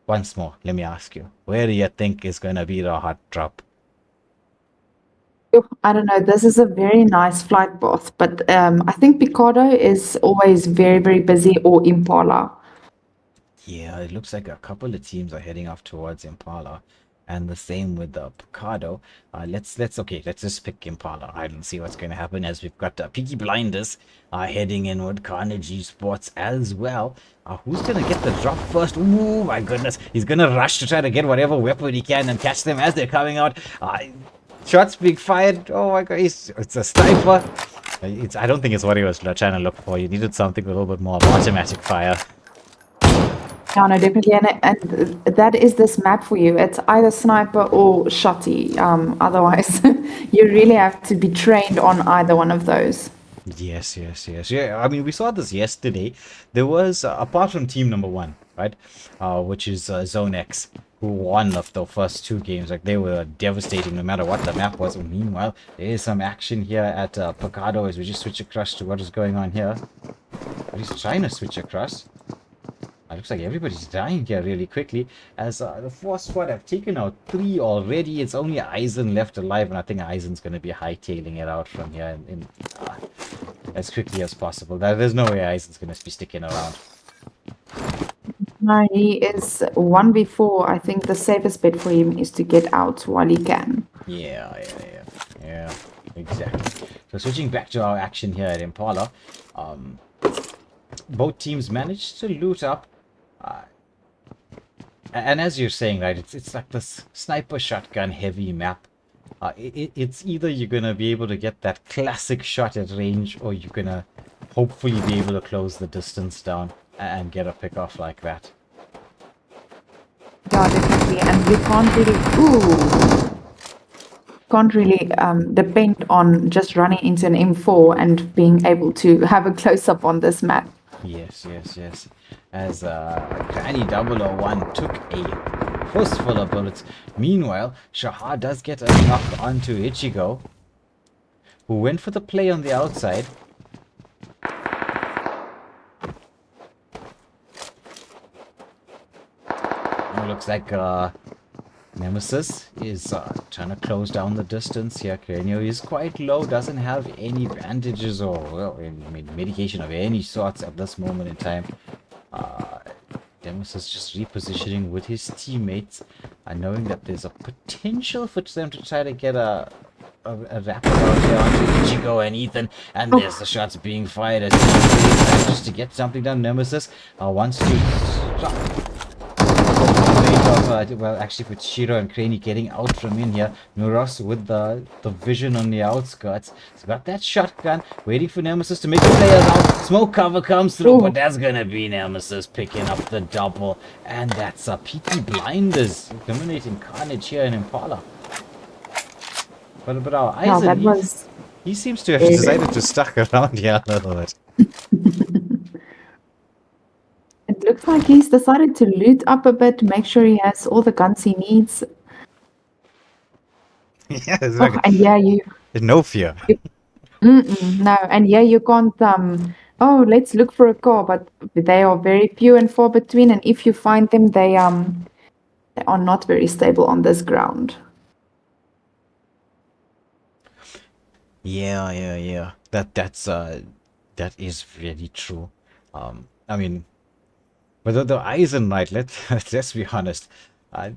once more, let me ask you, where do you think is going to be the hot drop? I don't know. This is a very nice flight path, but I think Picado is always very busy, or Impala. Yeah, it looks like a couple of teams are heading off towards Impala, and the same with the Picado. Let's just pick Impala. I don't see what's going to happen, as we've got Peaky Blinders heading in with Carnegie Sports as well. Who's going to get the drop first? Ooh, my goodness. He's going to rush to try to get whatever weapon he can and catch them as they're coming out. Shots being fired. Oh my god, it's a sniper. I don't think it's what he was trying to look for. You needed something with a little bit more automatic fire. Yeah, no, definitely. And that is this map for you. It's either sniper or shotty. Otherwise, you really have to be trained on either one of those. Yes. Yeah, I mean, we saw this yesterday. There was, apart from team number 1, right, which is Zone X, who won the first 2 games. Like, they were devastating no matter what the map was. Meanwhile, there is some action here at Picado as we just switch across to what is going on here. But he's trying to switch across. It looks like everybody's dying here really quickly, as the 4th squad have taken out 3 already. It's only Eisen left alive, and I think Eisen's going to be hightailing it out from here in as quickly as possible. There's no way Eisen's going to be sticking around. No, he is 1v4. I think the safest bet for him is to get out while he can. Yeah, exactly. So switching back to our action here at Impala, both teams managed to loot up. And as you're saying, right, it's like this sniper shotgun heavy map. It's either you're going to be able to get that classic shot at range, or you're going to hopefully be able to close the distance down and get a pick off like that. Yeah, definitely. And we can't really depend on just running into an M4 and being able to have a close-up on this map. Yes. As Granny 001 took a fistful of bullets. Meanwhile, Shahar does get a knock onto Ichigo, who went for the play on the outside. It looks like Nemesis is trying to close down the distance here. Cranio is quite low, doesn't have any bandages or medication of any sorts at this moment in time. Nemesis just repositioning with his teammates, knowing that there's a potential for them to try to get a rapid out here onto Ichigo and Ethan, and there's the shots being fired as he manages to get something done. Nemesis wants to stop. Well, actually, with Shiro and Craney getting out from in here, Nuros with the vision on the outskirts. He's got that shotgun, waiting for Nemesis to make the players out. Smoke cover comes through, but that's gonna be Nemesis picking up the double, and that's a Peaky Blinders eliminating Carnage here in Impala. But our Eisen, he seems to have decided to stuck around here a little bit. It looks like he's decided to loot up a bit, make sure he has all the guns he needs. Yeah, it's Oh, like and yeah, you, no fear. you no, and yeah, you can't. Oh, let's look for a car, but they are very few and far between. And if you find them, they are not very stable on this ground. Yeah, yeah, yeah. That is really true. I mean, but the Eisen Knight, let's be honest.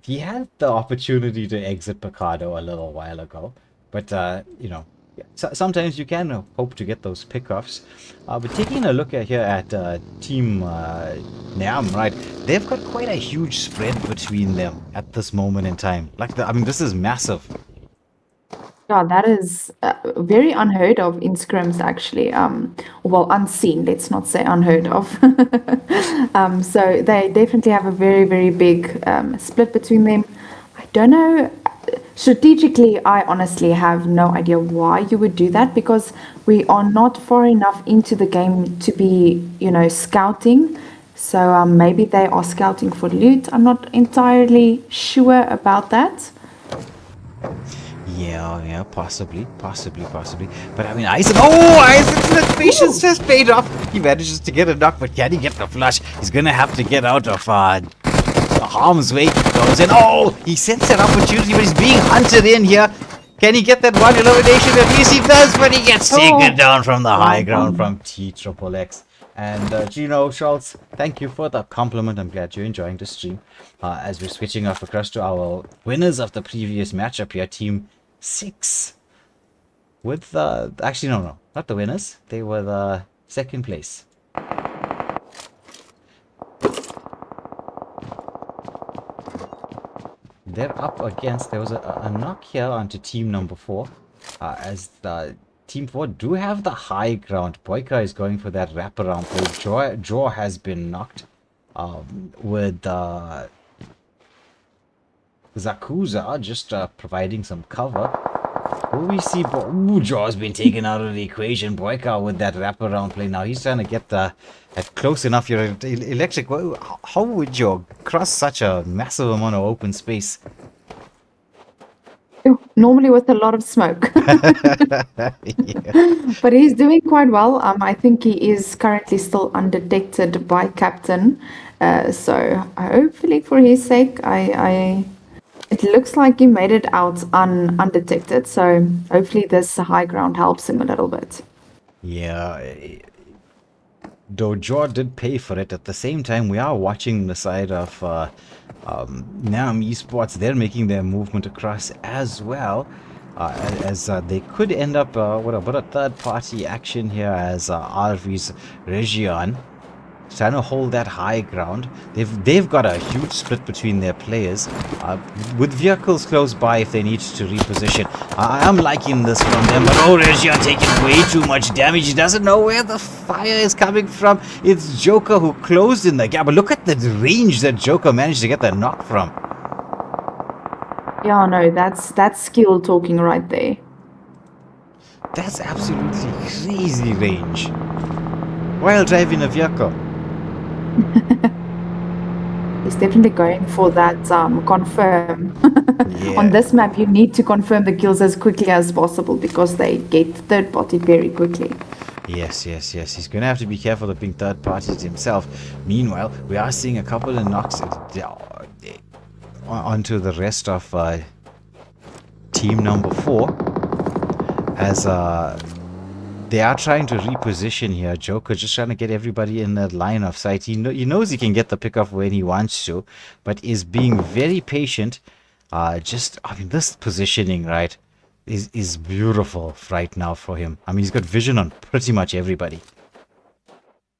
He had the opportunity to exit Picardo a little while ago, but yeah, sometimes you can hope to get those pickoffs. But taking a look at here at Team Nam, right? They've got quite a huge spread between them at this moment in time. I mean, this is massive. Yeah, that is very unheard of in scrims, actually. Well, unseen, let's not say unheard of. So they definitely have a very, very big split between them. I don't know. Strategically, I honestly have no idea why you would do that because we are not far enough into the game to be, scouting. So maybe they are scouting for loot. I'm not entirely sure about that. Yeah, yeah, possibly. But I mean, Eisen's patience has paid off. He manages to get a knock, but can he get the flush? He's gonna have to get out of harm's way. Goes in. Oh, he sensed that opportunity, but he's being hunted in here. Can he get that one elimination? At least he does, but he gets taken down from the high ground from T-Triple-X. And Gino Schultz, thank you for the compliment. I'm glad you're enjoying the stream. As we're switching off across to our winners of the previous matchup here, Team 6. With actually no, not the winners. They were the second place. They're up against, there was a knock here onto team number 4, as the team 4 do have the high ground. Boyka is going for that wraparound play. Jaw has been knocked, with Zakuza just providing some cover. Will we see? Ooh, Jaw's been taken out of the equation. Boyka with that wraparound play. Now he's trying to get at close enough. Your electric. How would you cross such a massive amount of open space? Normally with a lot of smoke. Yeah. But he's doing quite well. I think he is currently still undetected by Captain. So hopefully for his sake, it looks like he made it out undetected. So hopefully this high ground helps him a little bit. Yeah. Though Jaw did pay for it, at the same time, we are watching the side of Nam Esports. They're making their movement across as well, as they could end up with a third-party action here as RV's Region trying to hold that high ground. They've got a huge split between their players, with vehicles close by if they need to reposition. I am liking this from them, but Region taking way too much damage. He doesn't know where the fire is coming from. It's Joker who closed in the gap, but look at the range that Joker managed to get that knock from. Yeah, no, that's skill talking right there. That's absolutely crazy range while driving a vehicle. He's definitely going for that confirm. Yeah. On this map, you need to confirm the kills as quickly as possible because they get third party very quickly. Yes. He's going to have to be careful of being third parties himself. Meanwhile, we are seeing a couple of knocks onto the rest of team number 4, as they are trying to reposition here. Joker just trying to get everybody in that line of sight. He knows he can get the pickoff when he wants to, but is being very patient. I mean, this positioning, right, is beautiful right now for him. I mean, he's got vision on pretty much everybody.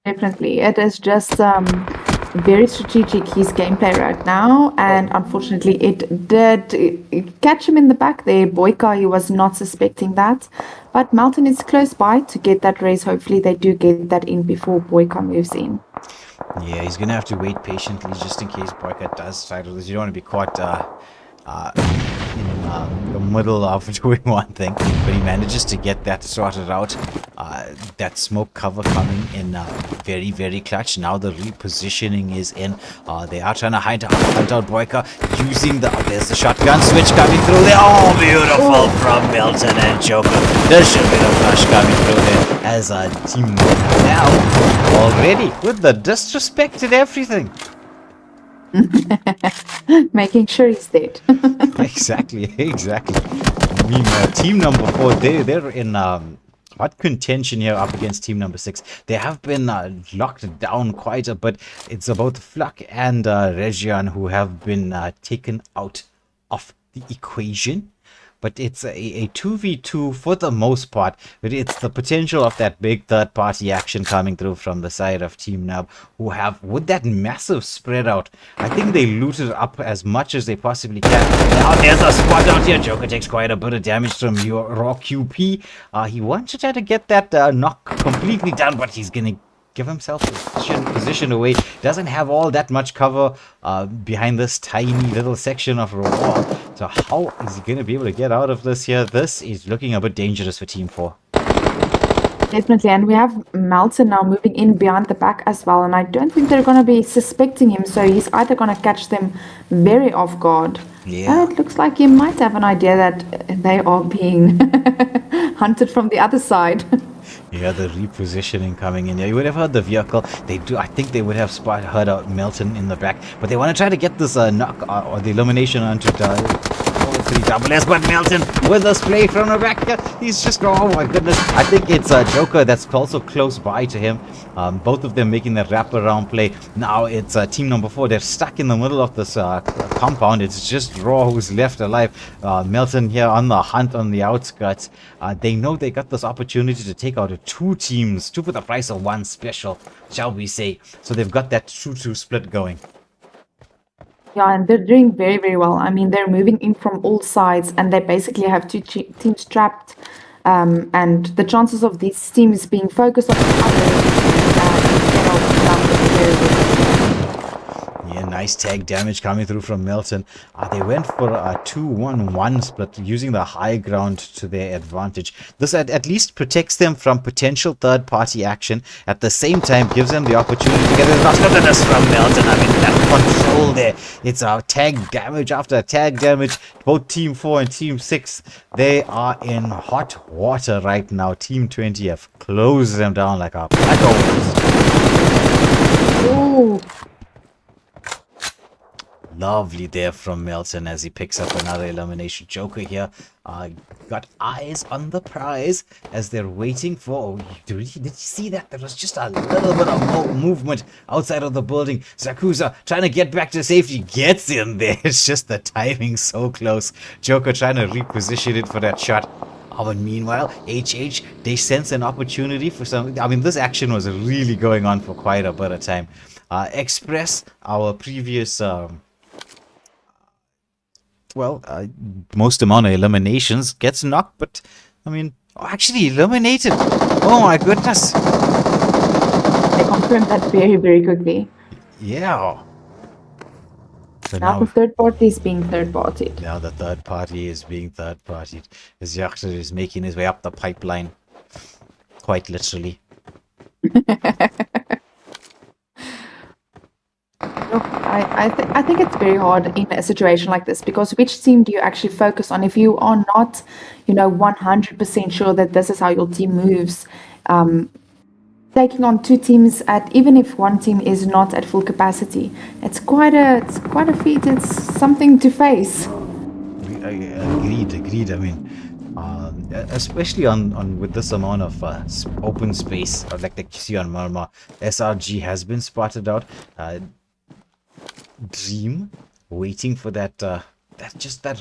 Definitely. It is just very strategic, his gameplay right now. And unfortunately, it did catch him in the back there. Boyka, he was not suspecting that. But Mountain is close by to get that race. Hopefully, they do get that in before Boyka moves in. Yeah, he's going to have to wait patiently just in case Boyka does try to lose. You don't want to be caught in the middle of doing one thing, but he manages to get that sorted out. That smoke cover coming in very, very clutch. Now the repositioning is in. They are trying to hunt out Boyka using there's the shotgun switch coming through there. Oh, beautiful from Milton and Joker. There should be the flash coming through there as a team now already with the disrespect and everything. Making sure he's dead. Exactly. I mean, team number 4, they're in hot contention here up against team number 6. They have been locked down quite a bit. It's about Fluck and Regian who have been taken out of the equation. But it's a 2v2 for the most part. But it's the potential of that big third-party action coming through from the side of Team Nub, who have, with that massive spread out, I think they looted up as much as they possibly can. Now there's a spot out here. Joker takes quite a bit of damage from your raw QP. He wants to try to get that knock completely done, but he's going to give himself position away. Doesn't have all that much cover behind this tiny little section of wall. So how is he going to be able to get out of this here? This is looking a bit dangerous for Team 4. Definitely, and we have Melton now moving in behind the back as well, and I don't think they're going to be suspecting him, so he's either going to catch them very off guard. Yeah. It looks like he might have an idea that they are being hunted from the other side. Yeah, the repositioning coming in. Yeah, you would have heard the vehicle. They do. I think they would have heard out Melton in the back, but they want to try to get this knock or the elimination onto three double S. But Melton with a spray from the back. He's just oh my goodness. I think it's Joker that's also close by to him. Both of them making that wraparound play. Now it's team number 4. They're stuck in the middle of this compound. It's just Raw who's left alive. Melton here on the hunt on the outskirts. They know they got this opportunity to take out 2 teams, 2 for the price of 1 special, shall we say. So they've got that 2-2 split going. Yeah, and they're doing very, very well. I mean, they're moving in from all sides, and they basically have 2 teams trapped. And the chances of these teams being focused on each other instead of down the very. Yeah, nice tag damage coming through from Melton. They went for a 2-1-1 split, using the high ground to their advantage. This at least protects them from potential third-party action. At the same time, gives them the opportunity to get enough goodness from Melton. I mean, that control there. It's tag damage after tag damage. Both Team 4 and Team 6, they are in hot water right now. Team 20 have closed them down like a black Ooh. Lovely there from Melton as he picks up another elimination. Joker here got eyes on the prize as they're waiting for... did you see that? There was just a little bit of movement outside of the building. Zakuza trying to get back to safety. Gets in there. It's just the timing so close. Joker trying to reposition it for that shot. Oh, and meanwhile, HH, they sense an opportunity for some... I mean, this action was really going on for quite a bit of time. Express, our previous... most amount of eliminations, gets knocked, but I mean, actually eliminated. Oh my goodness. They confirmed that very, very quickly. Yeah. So now the third party is being third-partied. Now the third party is being third-partied. As Yachter is making his way up the pipeline. Quite literally. Look, I think it's very hard in a situation like this, because which team do you actually focus on if you are not, 100% sure that this is how your team moves? Taking on 2 teams even if one team is not at full capacity, it's quite a feat. It's something to face. Agreed. I mean, especially on with this amount of open space, like you see on Marma, SRG has been spotted out. Dream waiting for that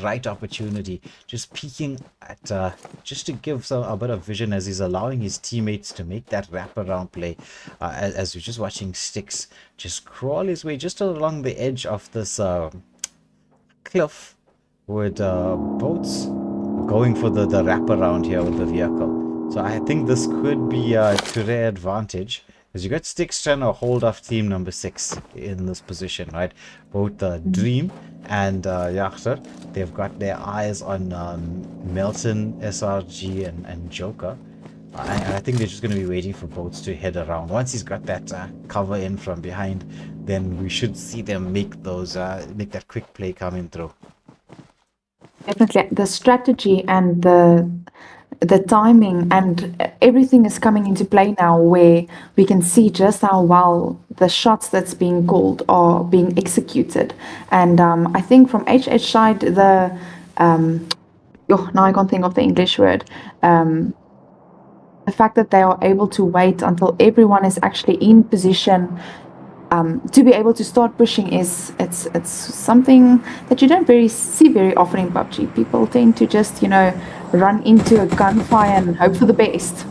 right opportunity, just peeking at just to give a bit of vision as he's allowing his teammates to make that wraparound play, as you're just watching Sticks just crawl his way just along the edge of this cliff with boats going for the wraparound here with the vehicle. So I think this could be to their advantage. Because you got Sticks trying to hold off team number 6 in this position, right? Both Dream and Yachter, they've got their eyes on Melton, SRG, and Joker. I think they're just going to be waiting for Boats to head around. Once he's got that cover in from behind, then we should see them make those make that quick play coming through. Definitely, the strategy and the timing and everything is coming into play now, where we can see just how well the shots that's being called are being executed. And I think from HH side, now I can't think of the English word. The fact that they are able to wait until everyone is actually in position to be able to start pushing it's something that you don't see very often in PUBG. People tend to just run into a gunfire and hope for the best.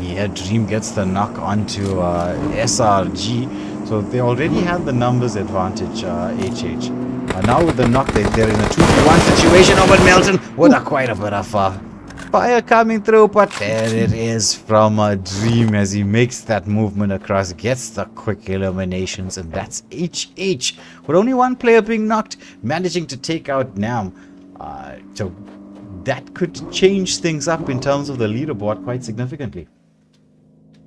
Yeah, Dream gets the knock onto SRG, so they already have the numbers advantage. HH now with the knock, they're in a 2v1 situation. Oh, but Melton with quite a bit of fire coming through, but there it is from Dream as he makes that movement across, gets the quick eliminations, and that's HH with only one player being knocked, managing to take out Nam. So that could change things up in terms of the leaderboard quite significantly.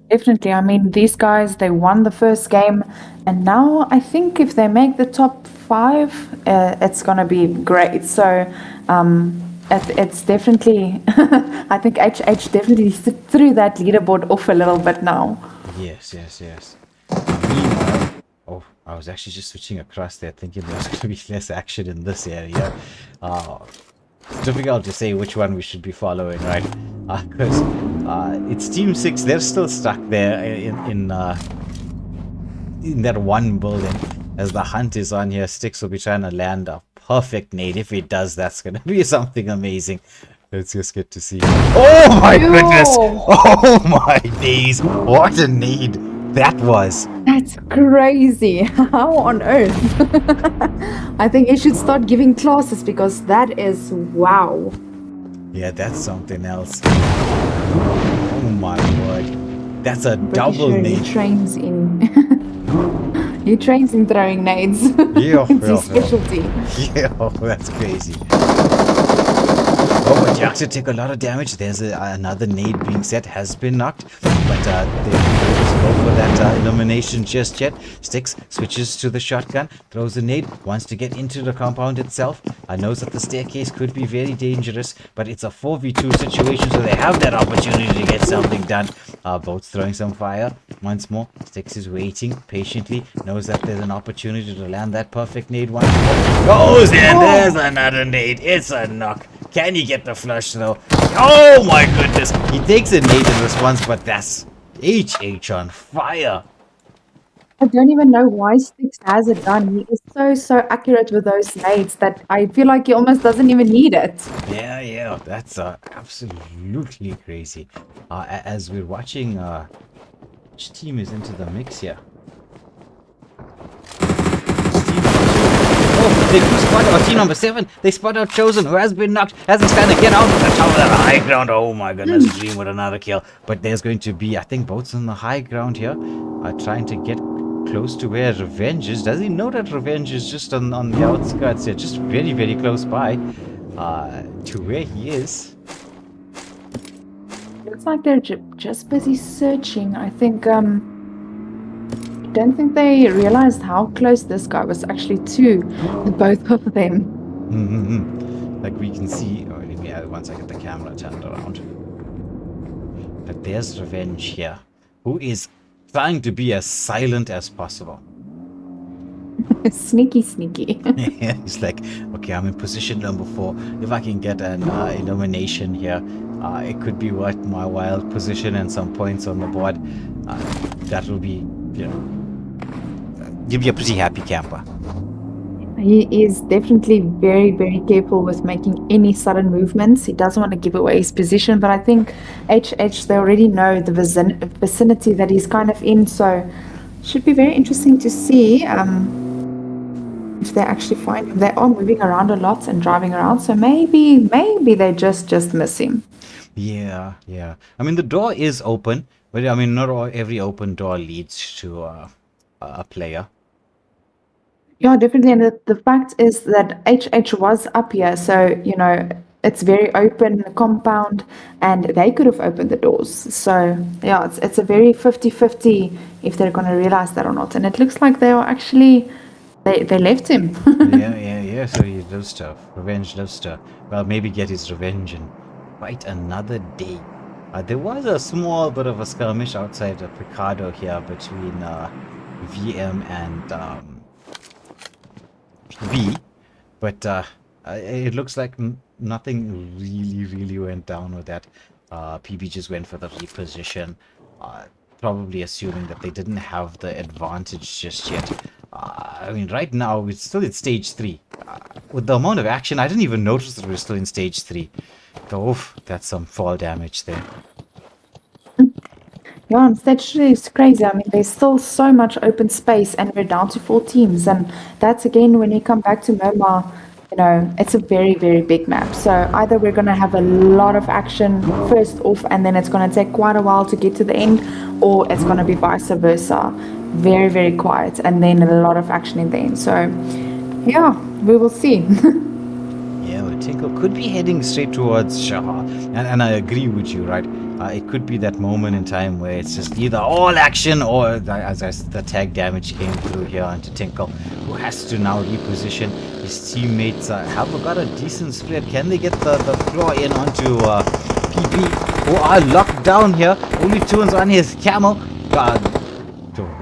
Definitely. I mean, these guys, they won the first game, and now I think if they make the top 5, it's gonna be great. So it's definitely, I think HH definitely threw that leaderboard off a little bit now. Yes. Meanwhile, oh, I was actually just switching across there, thinking there's going to be less action in this area. It's difficult to say which one we should be following, right? Because it's Team 6, they're still stuck there in that one building. As the hunt is on here, Sticks will be trying to land a perfect nade. If he does, that's going to be something amazing. Let's just get to see. Oh my goodness! Oh my days! What a nade that was! That's crazy! How on earth? I think you should start giving classes because that is wow. Yeah, that's something else. Oh my word! That's a double nade. He trains in. He trains in throwing nades. Yeah, it's his specialty. Yeah, that's crazy. Oh, but Jackson took a lot of damage. There's another nade being set, has been knocked, but they don't go for that elimination just yet. Sticks switches to the shotgun, throws a nade, wants to get into the compound itself. Knows that the staircase could be very dangerous, but it's a 4v2 situation, so they have that opportunity to get something done. Boats throwing some fire. Once more, Sticks is waiting patiently, knows that there's an opportunity to land that perfect nade once more. Goes in, there's another nade. It's a knock. Can he get the flush though? Oh my goodness! He takes a nade in response, but that's HH on fire. I don't even know why Sticks has it done. He is so accurate with those nades that I feel like he almost doesn't even need it. Yeah, that's absolutely crazy. As we're watching, which team is into the mix here? Oh, they do spot out team number 7. They spot out Chosen, who has been knocked, hasn't stand to get out of the tower of the high ground. Oh my goodness, Dream with another kill. But there's going to be, I think, Boats on the high ground here, trying to get close to where Revenge is. Does he know that Revenge is just on the outskirts here, just very close by to where he is? Looks like they're just busy searching. I think don't think they realized how close this guy was actually to both of them. Like we can see, once I get the camera turned around. But there's Revenge here, who is trying to be as silent as possible. Sneaky. Yeah, he's like, okay, I'm in position number 4. If I can get an elimination here, it could be worth my while. Position and some points on the board. That will be, you'll be a pretty happy camper. He is definitely very careful with making any sudden movements. He doesn't want to give away his position, but I think HH, they already know the vicinity that he's kind of in, so should be very interesting to see if they actually find him. They are moving around a lot and driving around, so maybe they just miss him. Yeah. I mean, the door is open, But I mean, not every open door leads to a player. Yeah, definitely. And the fact is that HH was up here, so it's very open compound, and they could have opened the doors. So yeah, it's a very 50-50 if they're going to realize that or not. And it looks like they are actually they left him. Yeah. So he lives to revenge, lives to well maybe get his revenge and fight another day. There was a small bit of a skirmish outside of Picado here between VM and V, but it looks like nothing really went down with that. PB just went for the reposition, probably assuming that they didn't have the advantage just yet. I mean, right now it's still at stage 3. With the amount of action, I didn't even notice that we're still in stage 3. Oof, that's some fall damage there. Yeah, and stage 3 is crazy. I mean, there's still so much open space, and we're down to 4 teams. And that's again when you come back to Moma, it's a very big map. So either we're going to have a lot of action first off, and then it's going to take quite a while to get to the end, or it's going to be vice versa. Very quiet, and then a lot of action in the end. So yeah, we will see. Yeah, well, Tinkle could be heading straight towards Shah, and I agree with you, right? It could be that moment in time where it's just either all action or as the tag damage came through here onto Tinkle, who has to now reposition. His teammates have got a decent spread. Can they get the claw in onto PB, who are locked down here? Only tunes on his camel.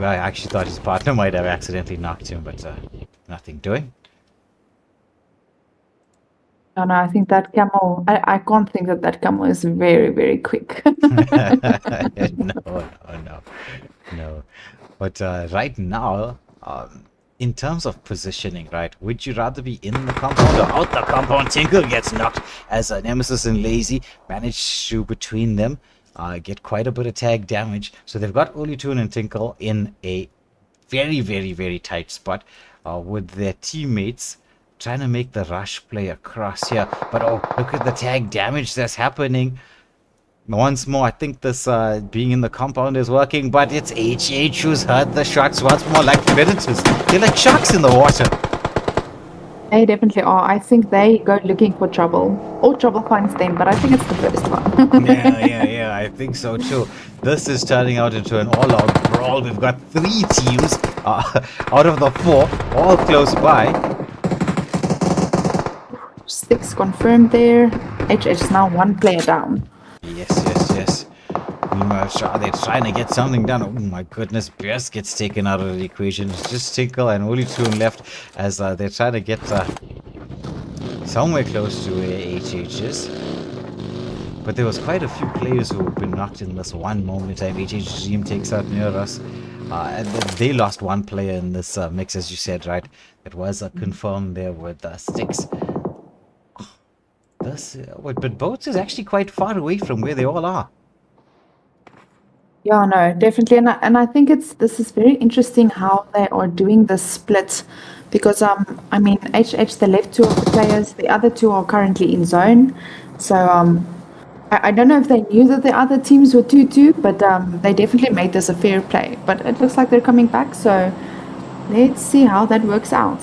I actually thought his partner might have accidentally knocked him, but nothing doing. No, I think that camel, I can't think that camel is very quick. No. But right now, in terms of positioning, right, would you rather be in the compound or out the compound? Tinkle gets knocked as Nemesis and Lazy manage to, between them, get quite a bit of tag damage. So they've got Olitune and Tinkle in a very tight spot with their teammates trying to make the rush play across here. But oh, look at the tag damage that's happening. Once more, I think this being in the compound is working, but it's HH who's heard the shots once more, like predators. They're like sharks in the water. They definitely are. I think they go looking for trouble, or trouble finds them, but I think it's the first one. Yeah, I think so too. This is turning out into an all-out brawl. We've got 3 teams out of the 4, all close by. 6 confirmed there. HH is now 1 player down. Yes. Meanwhile, they're trying to get something done. Oh my goodness, Bears gets taken out of the equation. It's just Tinkle and Olitune left as they're trying to get somewhere close to where HH is. But there was quite a few players who have been knocked in this one moment in time. HH team takes out near us. And they lost 1 player in this mix, as you said, right? It was confirmed there with Sticks. But Boats is actually quite far away from where they all are. Yeah, no, definitely, and I think this is very interesting how they are doing this split, because I mean HH, they left 2 of the players, the other 2 are currently in zone, so I don't know if they knew that the other teams were 2-2, but they definitely made this a fair play. But it looks like they're coming back, so let's see how that works out.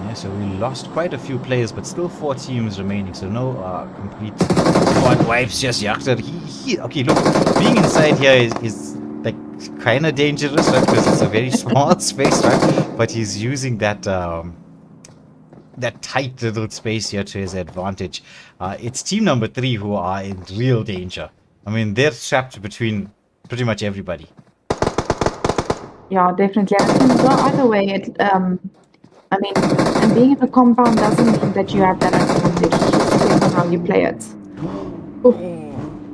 Yeah, so we lost quite a few players, but still 4 teams remaining, so no complete squad wipes just yet. Okay, look, being inside here is like kind of dangerous, right? Because it's a very small space, right? But he's using that that tight little space here to his advantage. It's team number 3 who are in real danger. I mean, they're trapped between pretty much everybody. Yeah, definitely. I can go either way. I mean, and being in a compound doesn't mean that you have that advantage. It just depends on how you play it.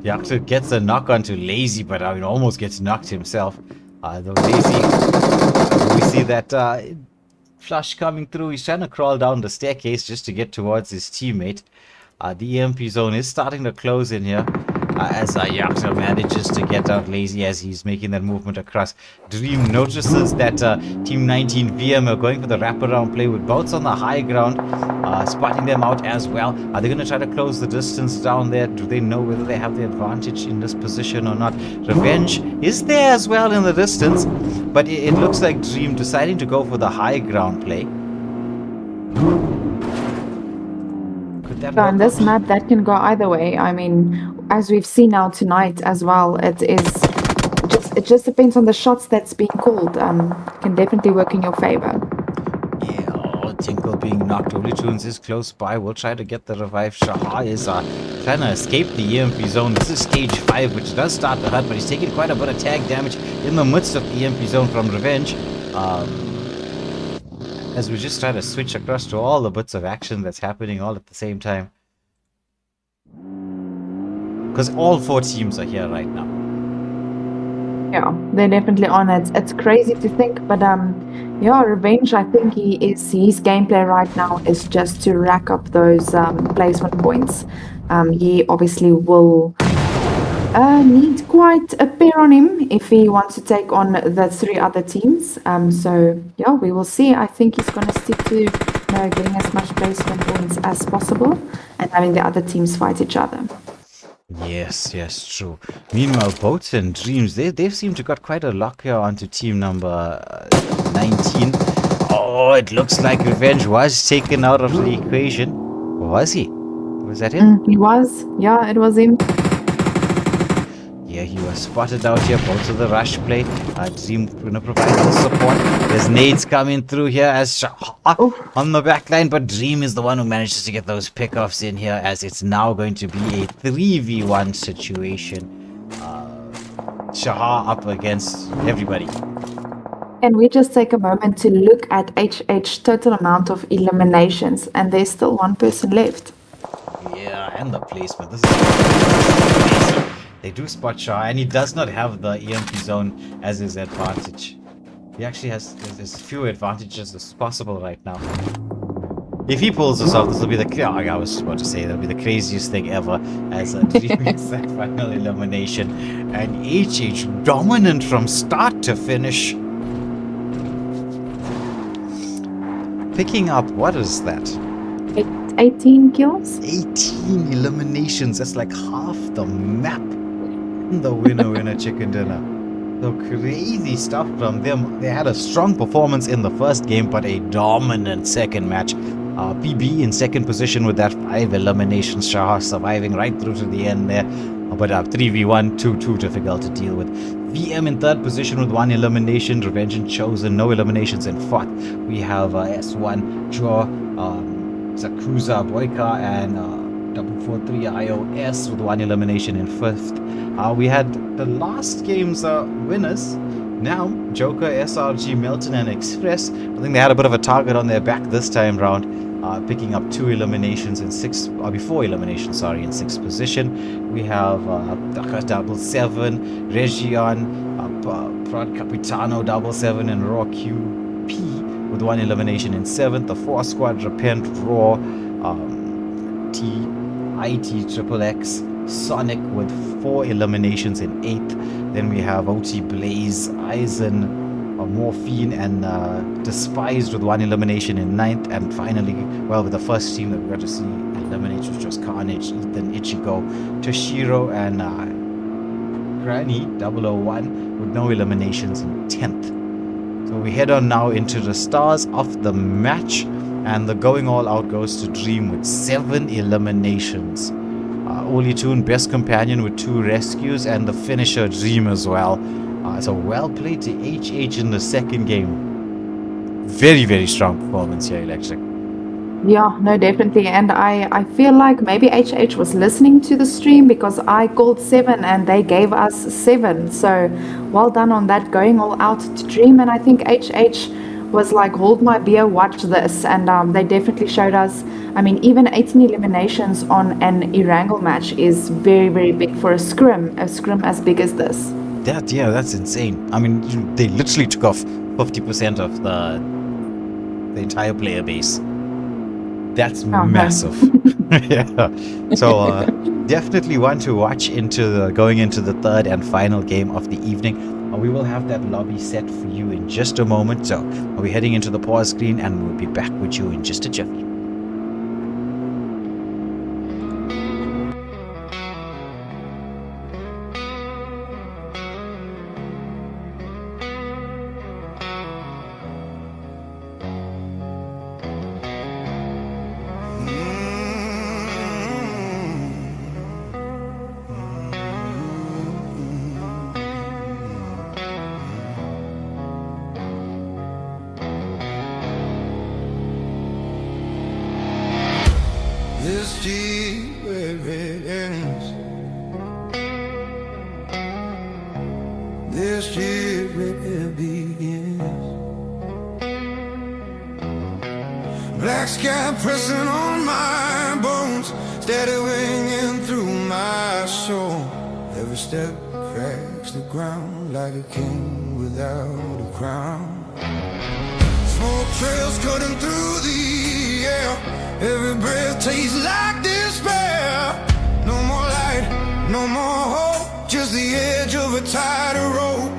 Yakta gets a knock onto Lazy, but I mean, almost gets knocked himself. Though Lazy, we see that flush coming through. He's trying to crawl down the staircase just to get towards his teammate. The EMP zone is starting to close in here. As Yakta manages to get out Lazy as he's making that movement across. Dream notices that Team 19 VM are going for the wraparound play with Bouts on the high ground. spotting them out as well. Are they going to try to close the distance down there? Do they know whether they have the advantage in this position or not? Revenge is there as well in the distance, but it looks like Dream deciding to go for the high ground play. Could that So on work this out? map, that can go either way. I mean, as we've seen now tonight as well, it just depends on the shots that's being called. Can definitely work in your favor. Yeah, oh, Tinkle being knocked. Holy Tunes is close by. We'll try to get the revive. Shahar is trying to escape the EMP zone. This is stage 5, which does start the hurt, but he's taking quite a bit of tag damage in the midst of the EMP zone from Revenge. As we just try to switch across to all the bits of action that's happening all at the same time. Because all 4 teams are here right now. Yeah, they're definitely on it. It's crazy to think, but yeah, Revenge, I think his gameplay right now is just to rack up those placement points. He obviously will need quite a pair on him if he wants to take on the 3 other teams. So yeah, we will see. I think he's going to stick to getting as much placement points as possible and having the other teams fight each other. Yes, true. Meanwhile, Boats and Dreams, they've seemed to got quite a lock here onto team number 19. Oh, it looks like Revenge was taken out of the equation. Was he? Was that him? He was. Yeah, it was him. Yeah, he was spotted out here. Both of the rush play. Dream gonna provide the support. There's nades coming through here as on the back line, but Dream is the one who manages to get those pickoffs in here, as it's now going to be a 3v1 situation. Shahar up against everybody. Can we just take a moment to look at HH total amount of eliminations, and there's still 1 person left. Yeah, and the placement. This is amazing. They do spot Shah, and he does not have the EMP zone as his advantage. He actually has as few advantages as possible right now. If he pulls this off, this will be I was about to say, that'll be the craziest thing ever, as a Dream gets that final elimination. And HH dominant from start to finish. Picking up, what is that? 18 kills? 18 eliminations, that's like half the map. The winner chicken dinner. So crazy stuff from them. They had a strong performance in the first game, but a dominant second match. PB in second position with that 5 eliminations. Shah surviving right through to the end there. But 3v1, 2-2 difficult to deal with. VM in third position with 1 elimination. Revenge and Chosen, no eliminations in fourth. We have S1, Draw, Zakuza, Boyka, and 443 iOS with 1 elimination in fifth. We had the last game's winners. Now, Joker, SRG, Milton, and Express. I think they had a bit of a target on their back this time round, picking up 2 eliminations in before eliminations, in sixth position. We have Double 7, Region, Prod Capitano, Double 7, and Raw QP with 1 elimination in seventh. The 4 squad, Repent, Raw, IT, Triple X, Sonic with 4 eliminations in 8th. Then we have OT Blaze, Eisen, Morphine, and Despised with 1 elimination in 9th. And finally, with the first team that we got to see eliminate, which was Carnage, Ethan, Ichigo, Toshiro, and Granny 001 with no eliminations in 10th. So we head on now into the stars of the match, and the going all out goes to Dream with 7 eliminations. Oli Toon, best companion with 2 rescues, and the finisher Dream as well. So well played to HH in the second game. Very, very strong performance here, Electric. Yeah, no, definitely. And I feel like maybe HH was listening to the stream, because I called 7 and they gave us 7. So well done on that, going all out to Dream. And I think HH was like, hold my beer, watch this. And they definitely showed us. I mean, even 18 eliminations on an Erangel match is very, very big for a scrim as big as this. That's insane. I mean, they literally took off 50% of the entire player base. That's massive. Yeah. So definitely one to watch going into the third and final game of the evening. We will have that lobby set for you in just a moment. So we'll be heading into the pause screen, and we'll be back with you in just a jiffy. street where it ends. This street where it begins. Black sky pressing on my bones, steady ringing through my soul. Every step cracks the ground like a king without a crown. Smoke trails cutting through the air. Every breath tastes like despair. No more light, no more hope, just the edge of a tighter rope.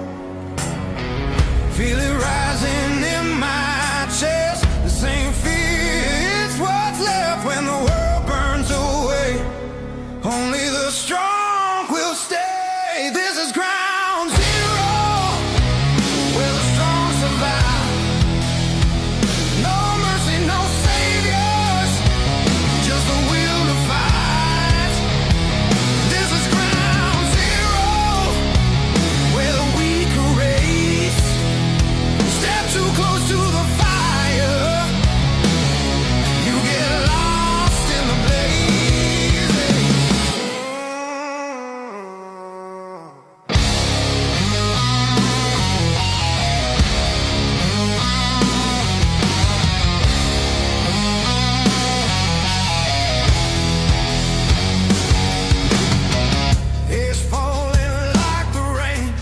Feel it rising in my chest. The same fear, it's what's left when the world burns away. Only the strong will stay. This is ground zero, where the strong survive. No mercy, no saviors, just the will to fight. This is ground zero, where the weak are raised. Step too close to the fire, you get lost in the blaze. It's falling like the rain.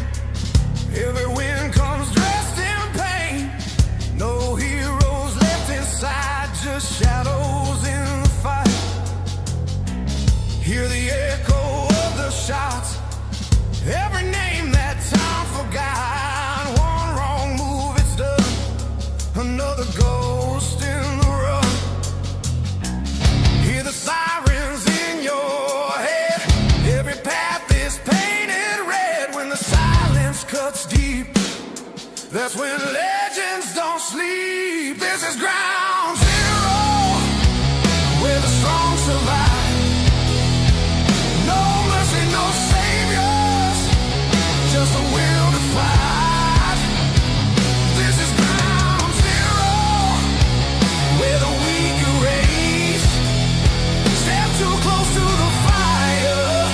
Every wind comes dressed in pain. No heroes left inside, just shadows in the fight. Hear the echo of the shots. Every name that time forgot. One wrong move, it's done. Another ghost in the run. Hear the sirens in your head. Every path is painted red. When the silence cuts deep, that's when legends don't sleep. This is ground zero, where the strong survive. No mercy, no saviors, just a will to fight. This is ground zero, where the weak are raised. Step too close to the fire,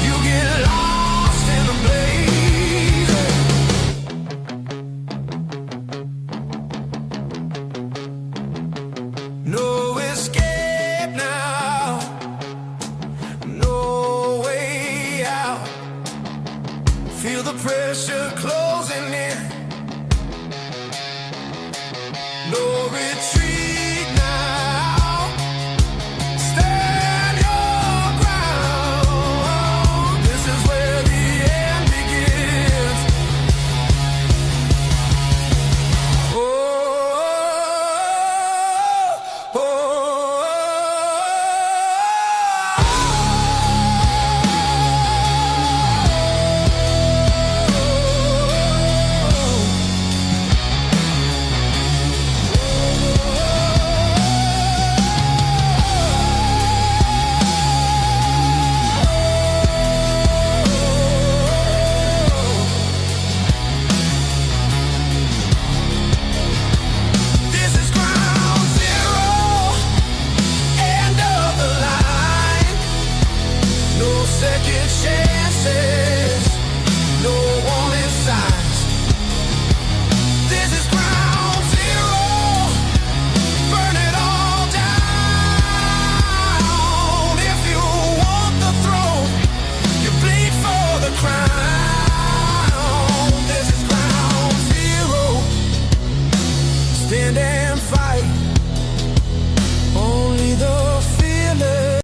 you get lost in the blaze. No escape now, no way out. Feel the pressure closing in. No retreat now. Stand your ground. This is where the end begins. Oh, oh, this is ground zero, end of the line. No second chances, no warning signs. This is ground zero, burn it all down. If you want the throne, you bleed for the crown. This is ground zero, stand and fight. Only the fearless.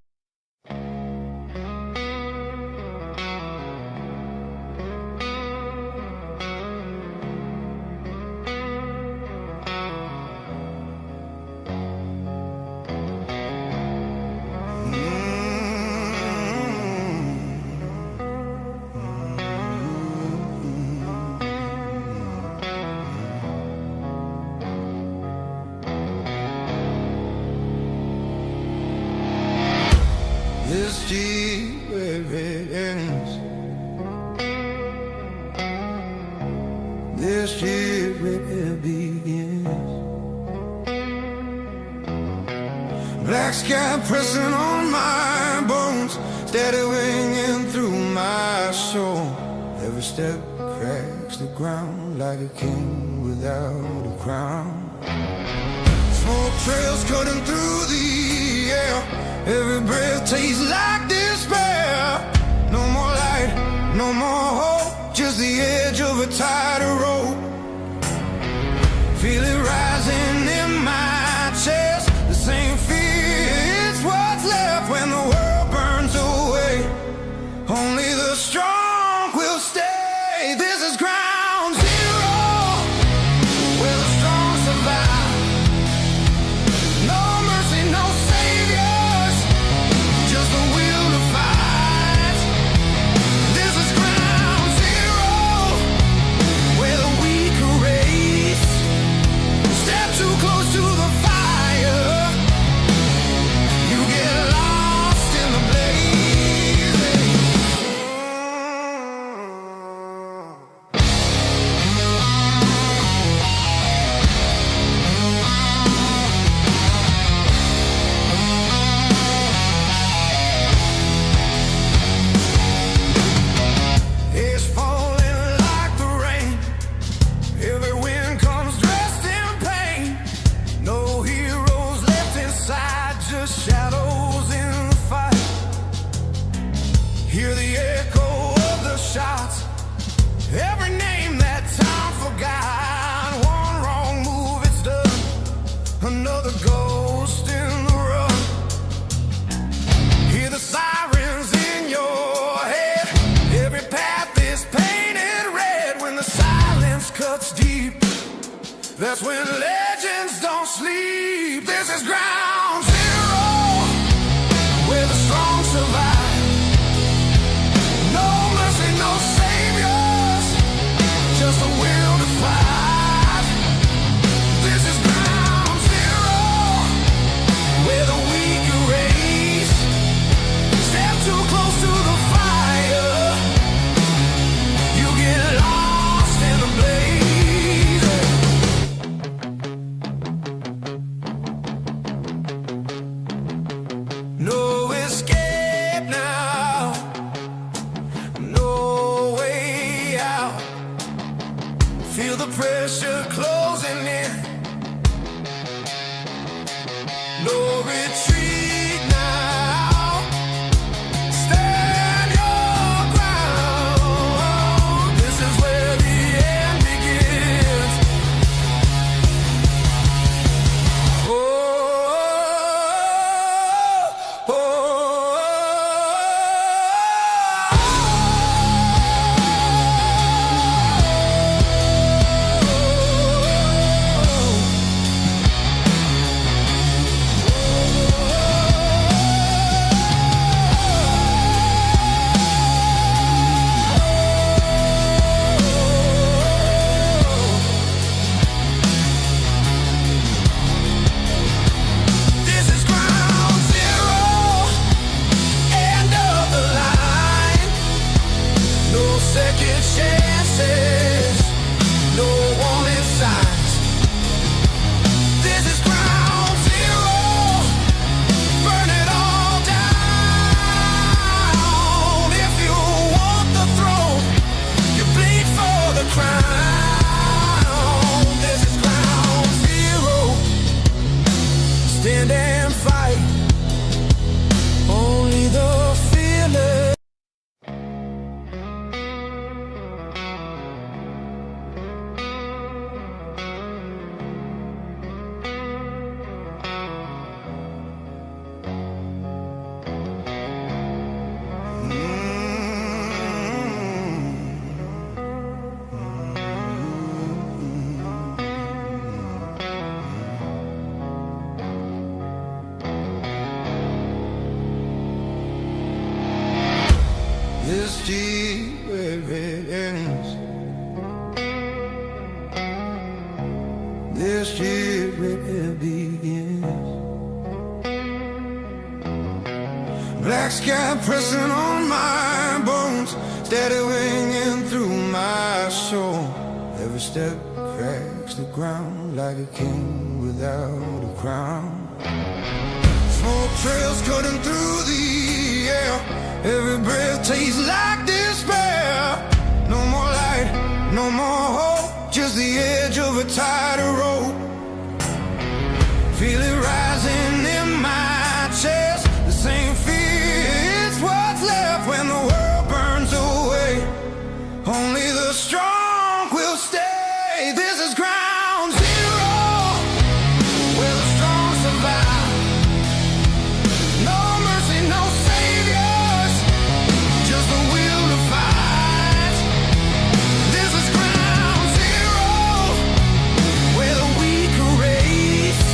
This street where it ends. This street where it begins. Black sky pressing on my bones, steady ringing through my soul. Every step cracks the ground like a king without a crown. Smoke trails cutting through the air, every breath tastes like despair. No more light, no more hope, just the edge of a tighter rope. Feel it rising in my chest, the same fear, it's what's left when the world burns away. Only the strong will stay. This is ground zero, where the strong survive. No mercy, no saviors, just the will to fight. This is ground zero, where the weak erase. Step too close to the fire, you get lost in the blaze. It's falling like the rain, every wind comes dressed in pain. No heroes left inside, just shadows in the fight. Hear the echo of the shots, every name that time forgot. One wrong move, it's done, another ghost in the run. Hear the sirens in your head, every path is painted red. When the silence cuts deep, that's when legends don't sleep. This is ground zero, where the strong survive. No mercy, no saviors, just the will to fight. This is ground zero, where the weak erase. Step too close to the fire, you get lost in the blaze. No escape now, no way out. Feel the pressure closing in, no retreat now. Stand your ground, this is where the end begins. This is ground zero, end of the line. No second chances, no warning signs. This is ground zero, burn it all down. If you want the throne, you bleed for the crown. This is ground zero, stand and fight. Only the fearless. This deep where it ends, this deep where it begins. Black sky pressing on my bones, steady ringing through my soul. Every step cracks the ground like a king without a crown. Smoke trails cutting through the air. Every breath tastes like despair. No more light, no more hope, just the edge of a tighter rope. Feel it rising in my chest. The same fear, it's what's left when the world burns away. Only the strong will stay. This is ground zero, where the strong survive. No mercy, no saviors, just the will to fight. This is ground zero, where the weak erase.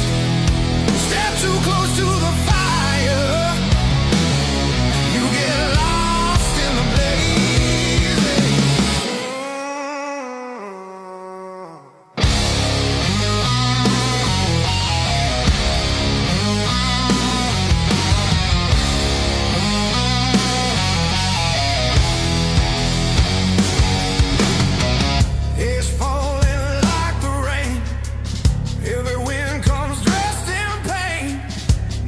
Step too close to the fire, you get lost in the blaze. It's falling like the rain. Every wind comes dressed in pain.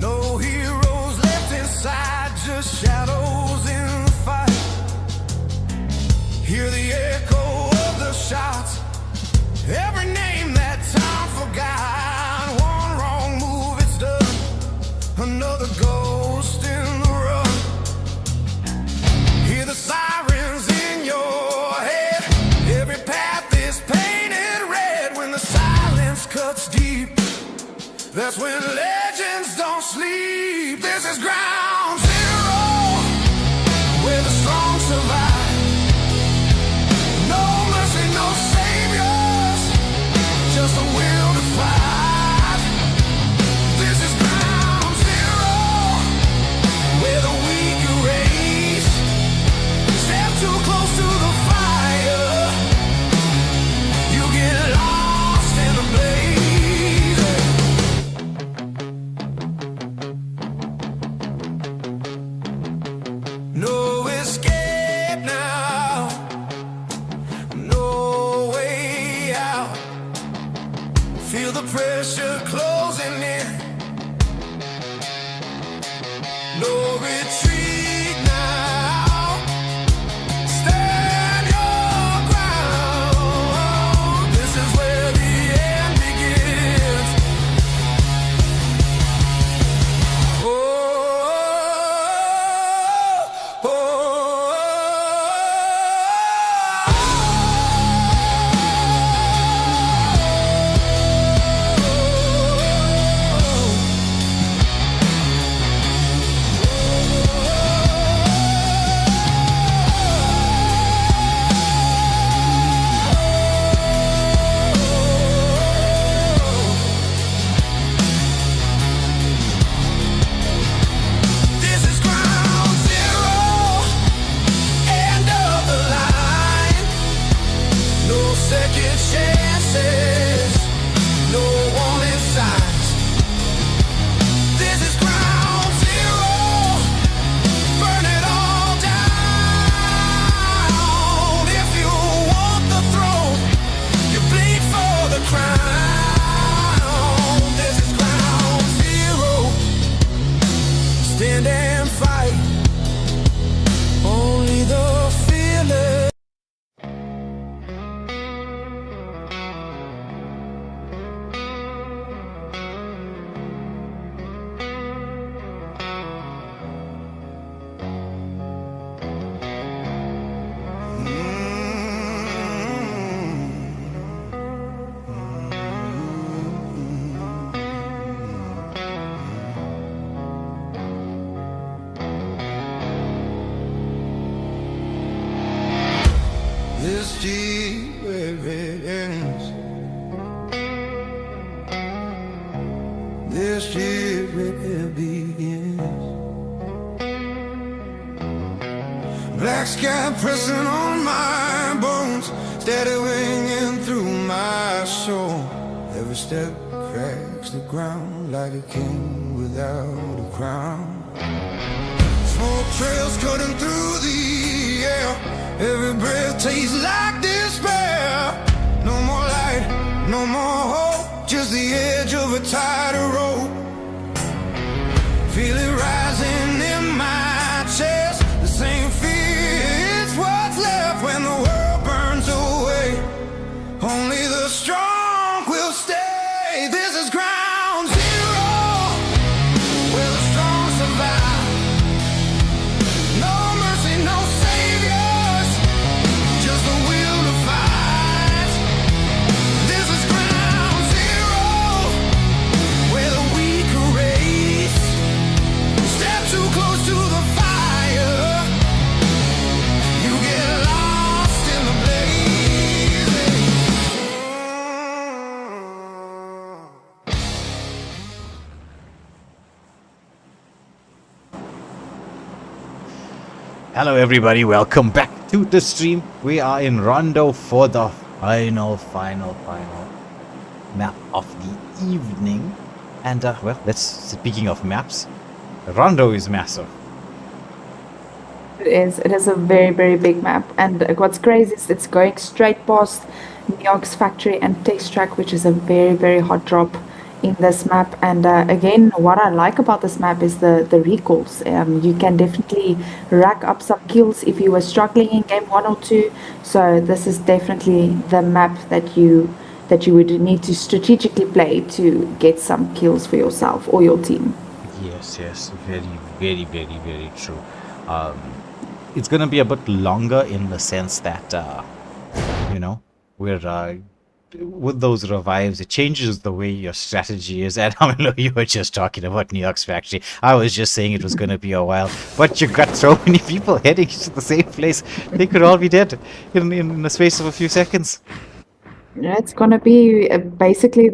No heroes left inside, just shadows in the fight. Hear the echo of the shots. Every name that time forgot. One wrong move, it's done. Another ghost in the run. Hear the sirens in your head. Every path is painted red. When the silence cuts deep, that's when legends don't sleep. This is ground zero, where the strong survive. No mercy, no saviors, just the will to fight. This is ground zero, where the weak erase. Step too close to the fire, you get lost in the blaze. No escape now, no way out. Feel the pressure closing in. No retreat now. Stand your ground. This is where the end begins. Oh, oh, This is ground zero, end of the line. No second chances, no warning signs. This is ground zero, burn it all down. If you want the throne, you bleed for the crown. This is ground zero, stand and fight. Only the fearless. This deep where it ends. This year it begins. Black sky pressing on my bones, steady ringing through my soul. Every step cracks the ground like a king without a crown. Smoke trails cutting through the air. Every breath tastes like despair. No more light, no more hope, just the edge of a tighter rope. Hello everybody, welcome back to the stream. We are in Rondo for the final map of the evening. And well, speaking of maps, Rondo is massive. It is a very big map, and what's crazy is it's going straight past New York's factory and test track, which is a very hot drop in this map. And again, what I like about this map is the recalls. You can definitely rack up some kills if you were struggling in game 1 or 2. So this is definitely the map that you would need to strategically play to get some kills for yourself or your team. Yes, very true. It's gonna be a bit longer in the sense that you know, we're with those revives, it changes the way your strategy is. And I know you were just talking about New York's factory. I was just saying it was going to be a while, but you got so many people heading to the same place. They could all be dead in the space of a few seconds. Yeah, it's gonna be basically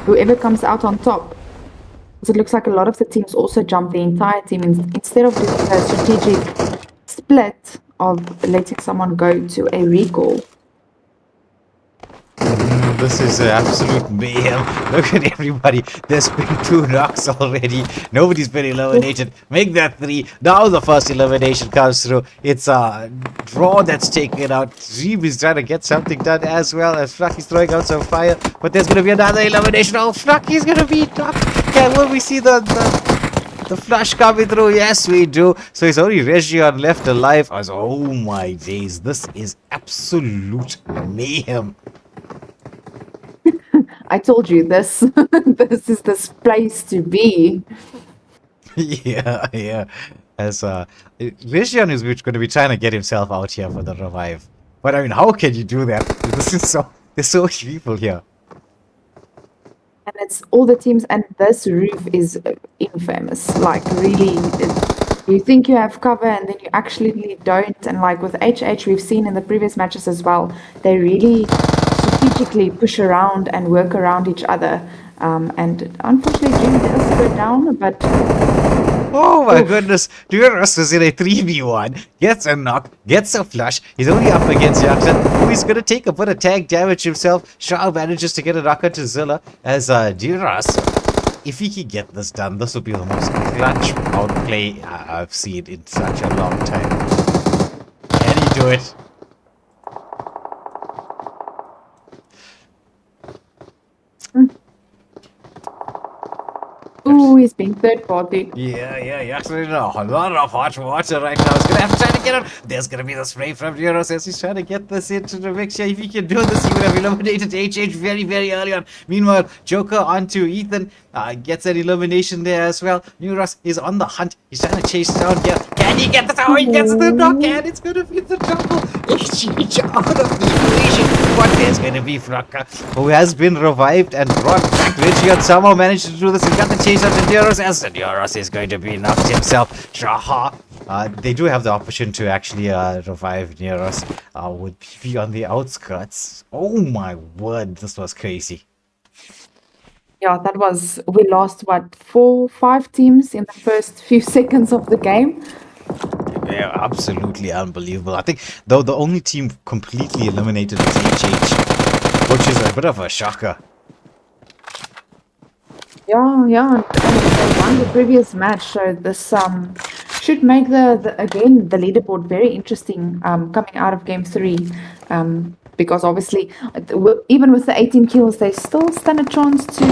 whoever comes out on top. So it looks like a lot of the teams also jump the entire team instead of doing a strategic split of letting someone go to a recall. This is absolute mayhem. Look at everybody. There's been 2 knocks already. Nobody's been eliminated. Make that 3. Now the first elimination comes through. It's Draw that's taking it out. Dream is trying to get something done as well as Flacky's throwing out some fire. But there's going to be another elimination. Oh, Flacky's going to be knocked. Okay, will we see the flash coming through? Yes, we do. So it's only Region left alive. Oh my days. This is absolute mayhem. I told you this. This is this place to be. Yeah. As Region is going to be trying to get himself out here for the revive. But I mean, how can you do that? There's so many people here. And it's all the teams, and this roof is infamous. Like, really, you think you have cover, and then you actually don't. And like with HH, we've seen in the previous matches as well, they really strategically push around and work around each other. And unfortunately, Jim does go down, but... Oh my goodness, Duras was in a 3v1, gets a knock, gets a flush, he's only up against Jackson, who is going to take a bit of tag damage himself. Shao manages to get a knock to Zilla as Duras, if he can get this done, this will be the most clutch outplay I've seen in such a long time. Can he do it? Ooh, he's being third party. Yeah. Actually, no, a lot of hot water right now. He's gonna have to try to get out. There's gonna be the spray from Euros as he's trying to get this into the mixture. If he can do this, he would have eliminated HH very early on. Meanwhile, Joker onto Ethan gets an elimination there as well. Euros is on the hunt. He's trying to chase down here. Can he get this? Oh, he gets the knock, and it's gonna be the double. HH out of the equation. But there's gonna be Fraka, who has been revived and brought back. Richie somehow managed to do this. He got the chase. Duras, as Duras is going to be knocked himself. Shaha. They do have the option to actually revive Duras with PP on the outskirts. Oh my word, this was crazy. Yeah, that was... We lost, what, 4-5 teams in the first few seconds of the game? Yeah, absolutely unbelievable. I think, though, the only team completely eliminated is HH, which is a bit of a shocker. Yeah, and they won the previous match, so this should make the leaderboard very interesting coming out of game 3, because obviously even with the 18 kills, they still stand a chance to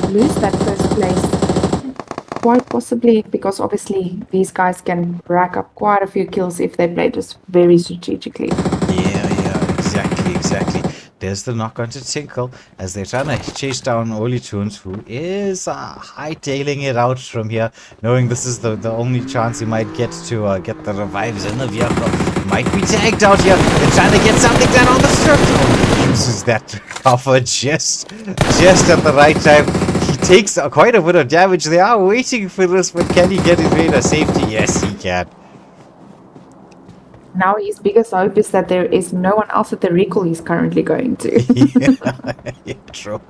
lose that first place, quite possibly, because obviously these guys can rack up quite a few kills if they play just very strategically. Yeah, exactly. There's the knock onto Tinkle as they're trying to chase down Oli Tunes, who is hightailing it out from here, knowing this is the only chance he might get to get the revives in the vehicle. Might be tagged out here. They're trying to get something done on the strip. Oh, he uses that to cover just at the right time. He takes quite a bit of damage. They are waiting for this, but can he get his way to safety? Yes, he can. Now his biggest hope is that there is no one else at the recall he's currently going to. Yeah, true.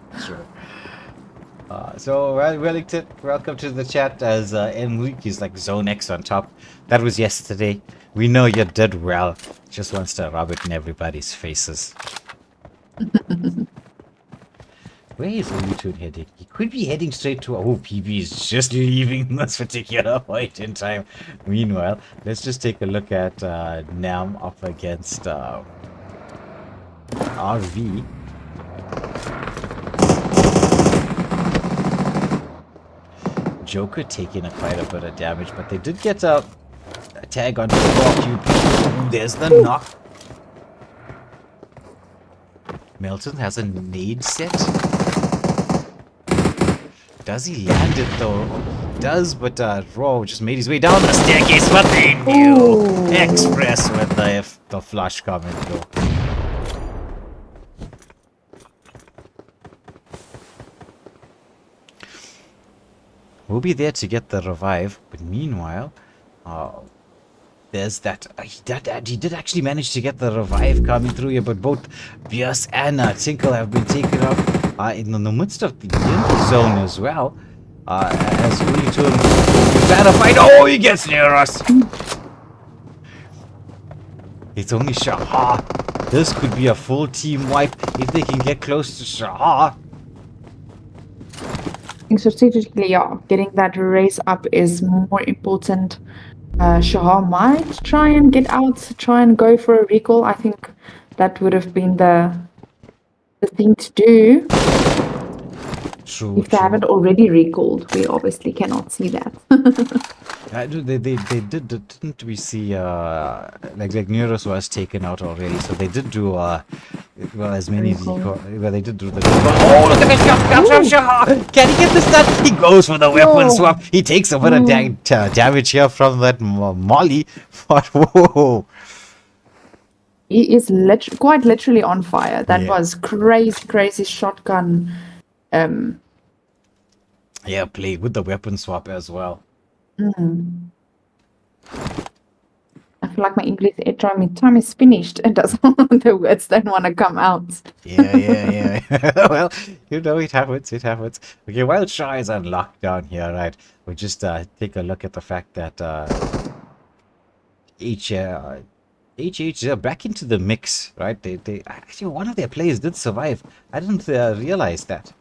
So, Wellington, welcome to the chat as Enrique is like Zone X on top. That was yesterday. We know you did well. Just wants to rub it in everybody's faces. Where is Olutun heading? He could be heading straight to... Oh, PB is just leaving this particular point in time. Meanwhile, let's just take a look at Nam up against RV. Joker taking quite a bit of damage, but they did get a tag on the QP. Ooh, there's the knock. Melton has a nade set. Does he land it though? Does, but Raw just made his way down the staircase. What they do? Express with the flush coming through. We'll be there to get the revive, but meanwhile, there's that. He did actually manage to get the revive coming through here, but both Bias and Tinkle have been taken up in the midst of the Yindy zone as well. As Unitune is trying to fight. Oh, he gets near us. It's only Shahar. This could be a full team wipe if they can get close to Shahar. Strategically, yeah, getting that race up is more important. Shahar might try and get out, try and go for a recall. I think that would have been the thing to do. True. If they haven't already recalled, we obviously cannot see that. They did, didn't we see, like Neuros was taken out already, so they did do, well, as many, well, they did do the... Oh, look at this shot from Shahar! Can he get this done? He goes for the weapon swap. He takes a bit of damage here from that Molly, but whoa! He is quite literally on fire. That was crazy shotgun. Yeah, play with the weapon swap as well. I feel like my English time is finished. It doesn't. The words don't want to come out. Yeah. Well, you know, it happens. Okay, while Shah is on lockdown here, right? We'll just take a look at the fact that HH, they're back into the mix, right? They actually, one of their players did survive. I didn't realize that.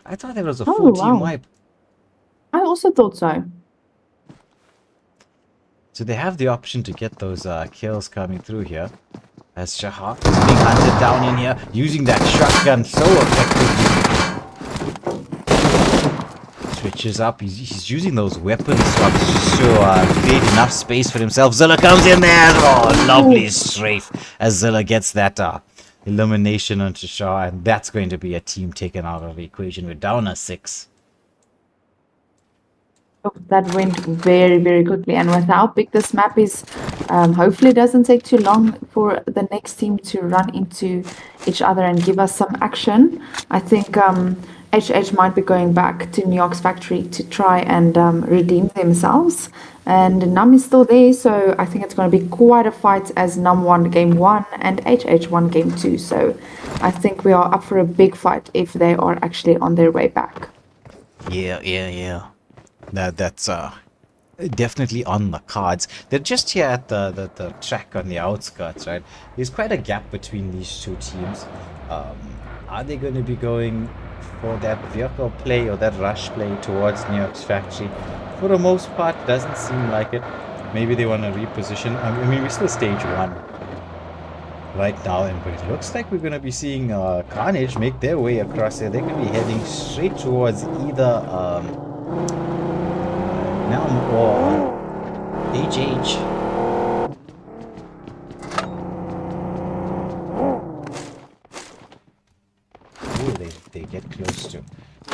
I thought there was a full team wipe. I also thought so. So they have the option to get those kills coming through here. As Shahar is being hunted down in here, using that shotgun so effectively. Switches up. He's using those weapon swaps just to create enough space for himself. Zilla comes in there. Oh, lovely strafe as Zilla gets that elimination onto Shah, and that's going to be a team taken out of the equation. We're down a 6. Oh, that went very quickly, and with how big this map is, hopefully it doesn't take too long for the next team to run into each other and give us some action. I think HH might be going back to New York's factory to try and redeem themselves, and Num is still there, so I think it's going to be quite a fight as Num won game 1 and HH won game 2, so I think we are up for a big fight if they are actually on their way back. Yeah. That's definitely on the cards. They're just here at the track on the outskirts, right? There's quite a gap between these two teams. Are they going to be going for that vehicle play or that rush play towards New York's factory? For the most part, doesn't seem like it. Maybe they want to reposition. I mean, we're still stage 1 right now, but it looks like we're going to be seeing Carnage make their way across there. They're going to be heading straight towards either Nam or HH. Oh, they get close to.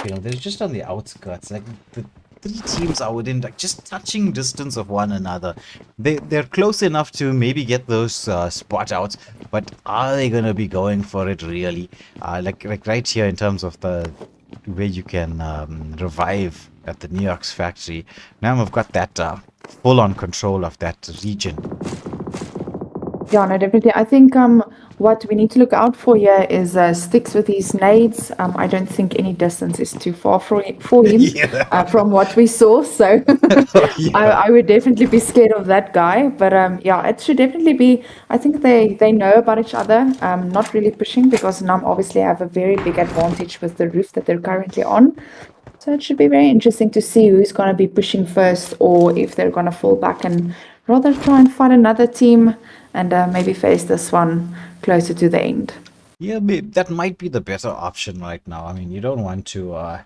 You know, they're just on the outskirts. Like the 3 teams are within like just touching distance of one another. They're close enough to maybe get those spot outs, but are they gonna be going for it really? Like right here in terms of the where you can revive at the New York's factory. Now we've got that full-on control of that region. Yeah, no, definitely. I think what we need to look out for here is sticks with his nades. I don't think any distance is too far for him Yeah. from what we saw. So I would definitely be scared of that guy. But yeah, it should definitely be. I think they know about each other. Not really pushing because Nam obviously have a very big advantage with the roof that they're currently on. So it should be very interesting to see who's going to be pushing first or if they're going to fall back and rather try and find another team and maybe face this one closer to the end. Yeah, that might be the better option right now. I mean, you don't want to.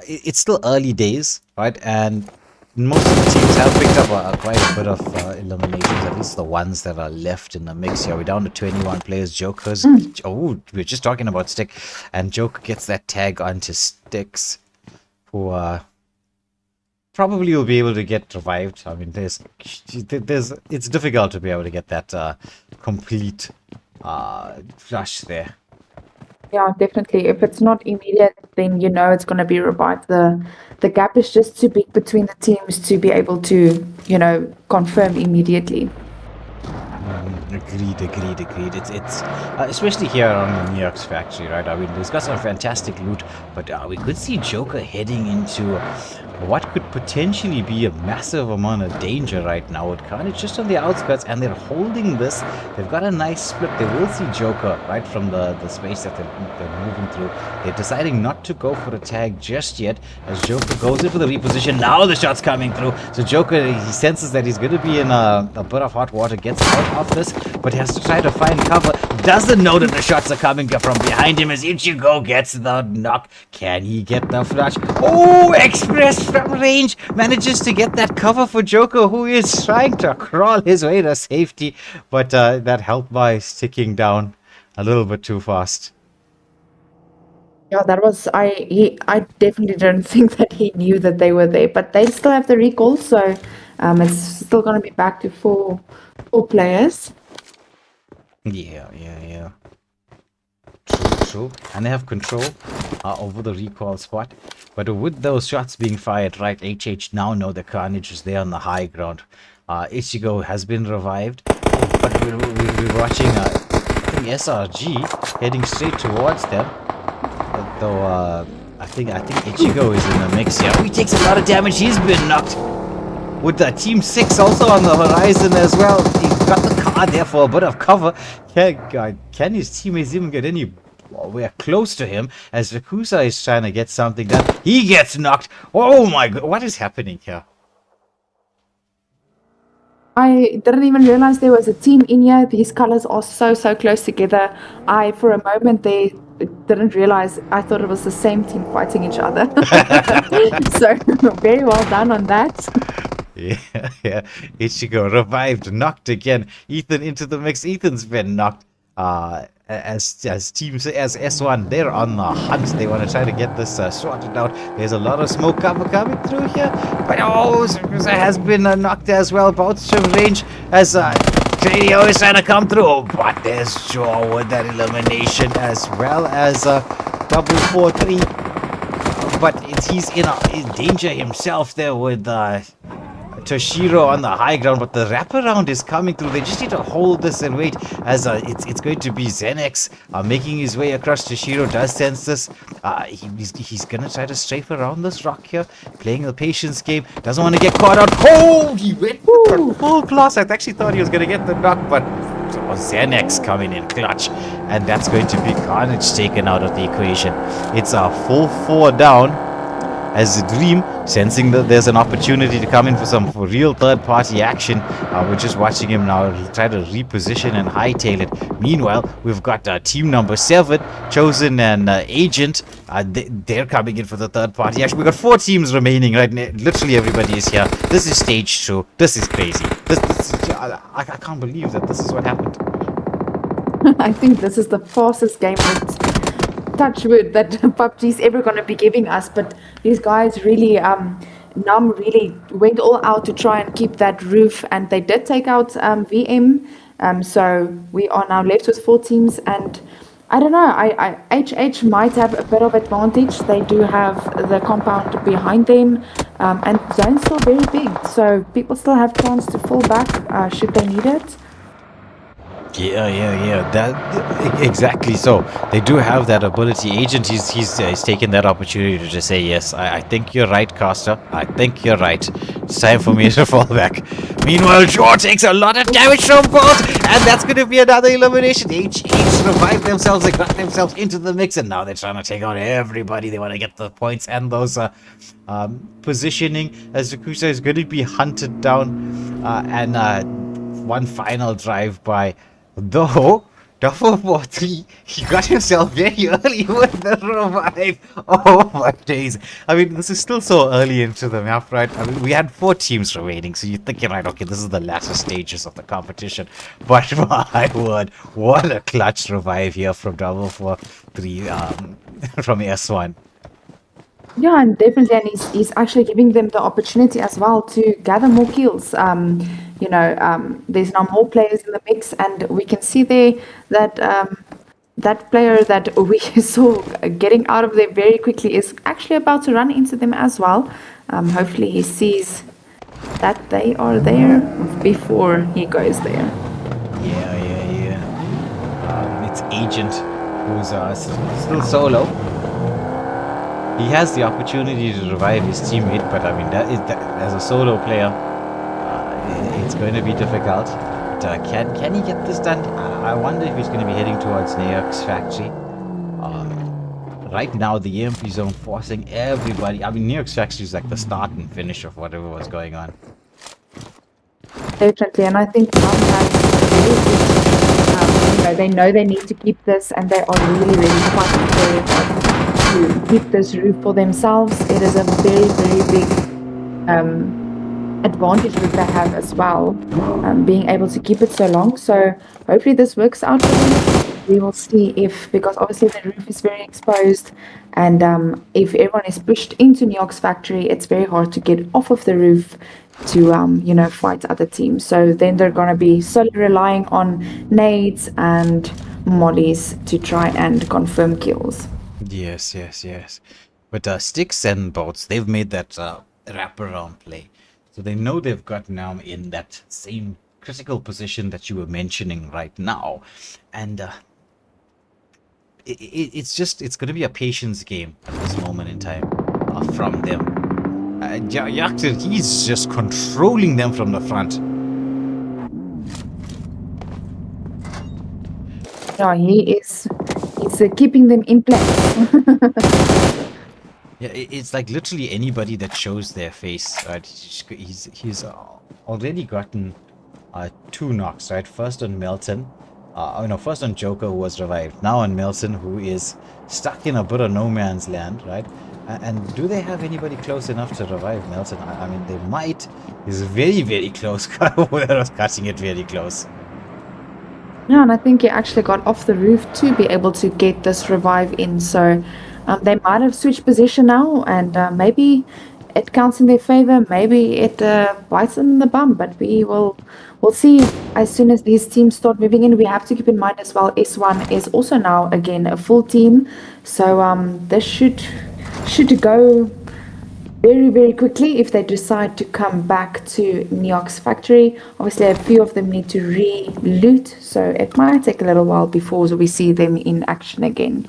It's still early days, right? And most of the teams have picked up quite a bit of eliminations, at least the ones that are left in the mix here. We're down to 21 players. Joker's. Oh, we're just talking about Stick. And Joker gets that tag onto Sticks, who probably will be able to get revived. I mean, it's difficult to be able to get that complete flush there. Yeah, definitely. If it's not immediate, then you know it's going to be revived. The gap is just too big between the teams to be able to, confirm immediately. Agreed. It's especially here on the New York's factory, right? I mean, he's got some fantastic loot, but we could see Joker heading into what could potentially be a massive amount of danger right now. With Carnage just on the outskirts, and they're holding this. They've got a nice split. They will see Joker right from the space that they're moving through. They're deciding not to go for a tag just yet, as Joker goes in for the reposition. Now the shot's coming through. So Joker, he senses that he's going to be in a bit of hot water, gets out of this, but he has to try to find cover. Doesn't know that the shots are coming from behind him as Ichigo gets the knock. Can he get the flash? Oh, Express from range manages to get that cover for Joker, who is trying to crawl his way to safety, but that help bar is ticking down a little bit too fast. Yeah, that was I definitely don't think that he knew that they were there, but they still have the recall, so it's still going to be back to four players. Yeah. True. And they have control over the recall spot. But with those shots being fired, right, HH now know the Carnage is there on the high ground. Ichigo has been revived. But we're watching, I think, SRG heading straight towards them. Though, I think Ichigo is in the mix here. He takes a lot of damage. He's been knocked. With the Team 6 also on the horizon as well. He's got the car there for a bit of cover. Can his teammates even get anywhere close to him? As Rakusa is trying to get something done. He gets knocked. Oh my god, what is happening here? I didn't even realize there was a team in here. These colors are so close together. For a moment didn't realize. I thought it was the same team fighting each other. So very well done on that. Yeah. Ichigo revived, knocked again. Ethan into the mix. Ethan's been knocked. As S1, they're on the hunt. They want to try to get this sorted out. There's a lot of smoke cover coming through here, but Zakuza has been knocked as well. Bounce from range as Tradio is trying to come through, but there's Joe with that elimination as well as double 4-3. But he's in danger himself there with Toshiro on the high ground, but the wraparound is coming through. They just need to hold this and wait as it's going to be Zenex making his way across. Toshiro does sense this. He's going to try to strafe around this rock here, playing the patience game. Doesn't want to get caught out. Oh, he went with the full plus. I actually thought he was going to get the knock, but Zenex coming in clutch, and that's going to be Carnage taken out of the equation. It's a full 4 down. As Dream, sensing that there's an opportunity to come in for real third-party action, we're just watching him now try to reposition and hightail it. Meanwhile, we've got team number 7, Chosen and Agent. They're coming in for the third-party action. We've got 4 teams remaining, right? Literally everybody is here. This is stage 2. This is crazy. I can't believe that this is what happened. I think this is the fastest game touch wood that PUBG's ever going to be giving us, but these guys really Nam really went all out to try and keep that roof, and they did take out VM, so we are now left with 4 teams, and I don't know, HH might have a bit of advantage. They do have the compound behind them, and zone's still very big, so people still have chance to fall back should they need it. Yeah. That exactly. So they do have that ability. Agent, he's taken that opportunity to just say, yes, I think you're right, Caster. I think you're right. It's time for me to fall back. Meanwhile, Joe takes a lot of damage from both, and that's going to be another elimination. H revived themselves. They got themselves into the mix, and now they're trying to take out everybody. They want to get the points and those positioning, as Zakusa is going to be hunted down, and one final drive by. Though, Duffel 4-3, he got himself very early with the revive. Oh my days. I mean, this is still so early into the map, right? I mean, we had 4 teams remaining, so you're thinking, right, okay, this is the latter stages of the competition. But my word, what a clutch revive here from Duffel 4-3 from S1. Yeah, and definitely, and he's actually giving them the opportunity as well to gather more kills. There's now more players in the mix, and we can see there that that player that we saw getting out of there very quickly is actually about to run into them as well. Hopefully, he sees that they are there before he goes there. Yeah. It's Agent, who's still solo. He has the opportunity to revive his teammate, but I mean, as a solo player, it's going to be difficult. But, can he get this done? I wonder if he's going to be heading towards Neox factory. Right now, the EMP zone forcing everybody. I mean, Neox factory is like the start and finish of whatever was going on. Definitely, and I think they know they need to keep this, and they are really fighting very hard to keep this roof for themselves. It is a very, very big advantage that they have as well, being able to keep it so long. So hopefully this works out for them. We will see because obviously the roof is very exposed, and if everyone is pushed into Neox factory, it's very hard to get off of the roof to fight other teams. So then they're going to be solely relying on nades and mollies to try and confirm kills. Yes. But Sticks and Boats, they've made that wraparound play. So they know they've got now in that same critical position that you were mentioning right now. And it's going to be a patience game at this moment in time from them. Yakter, he's just controlling them from the front. Yeah, he's keeping them in place. Yeah, it's like literally anybody that shows their face, right? He's already gotten 2 knocks, right? First on Melton, first on Joker, who was revived. Now on Melton, who is stuck in a bit of no man's land, right? And do they have anybody close enough to revive Melton? I mean, they might. He's very, very close. That was cutting it very close. Yeah, and I think he actually got off the roof to be able to get this revive in. So they might have switched position now, and maybe it counts in their favor. Maybe it bites them in the bum. But we'll see as soon as these teams start moving in. We have to keep in mind as well, S1 is also now again a full team. So this should go very, very quickly if they decide to come back to Neox factory. Obviously, a few of them need to re-loot, so it might take a little while before we see them in action again.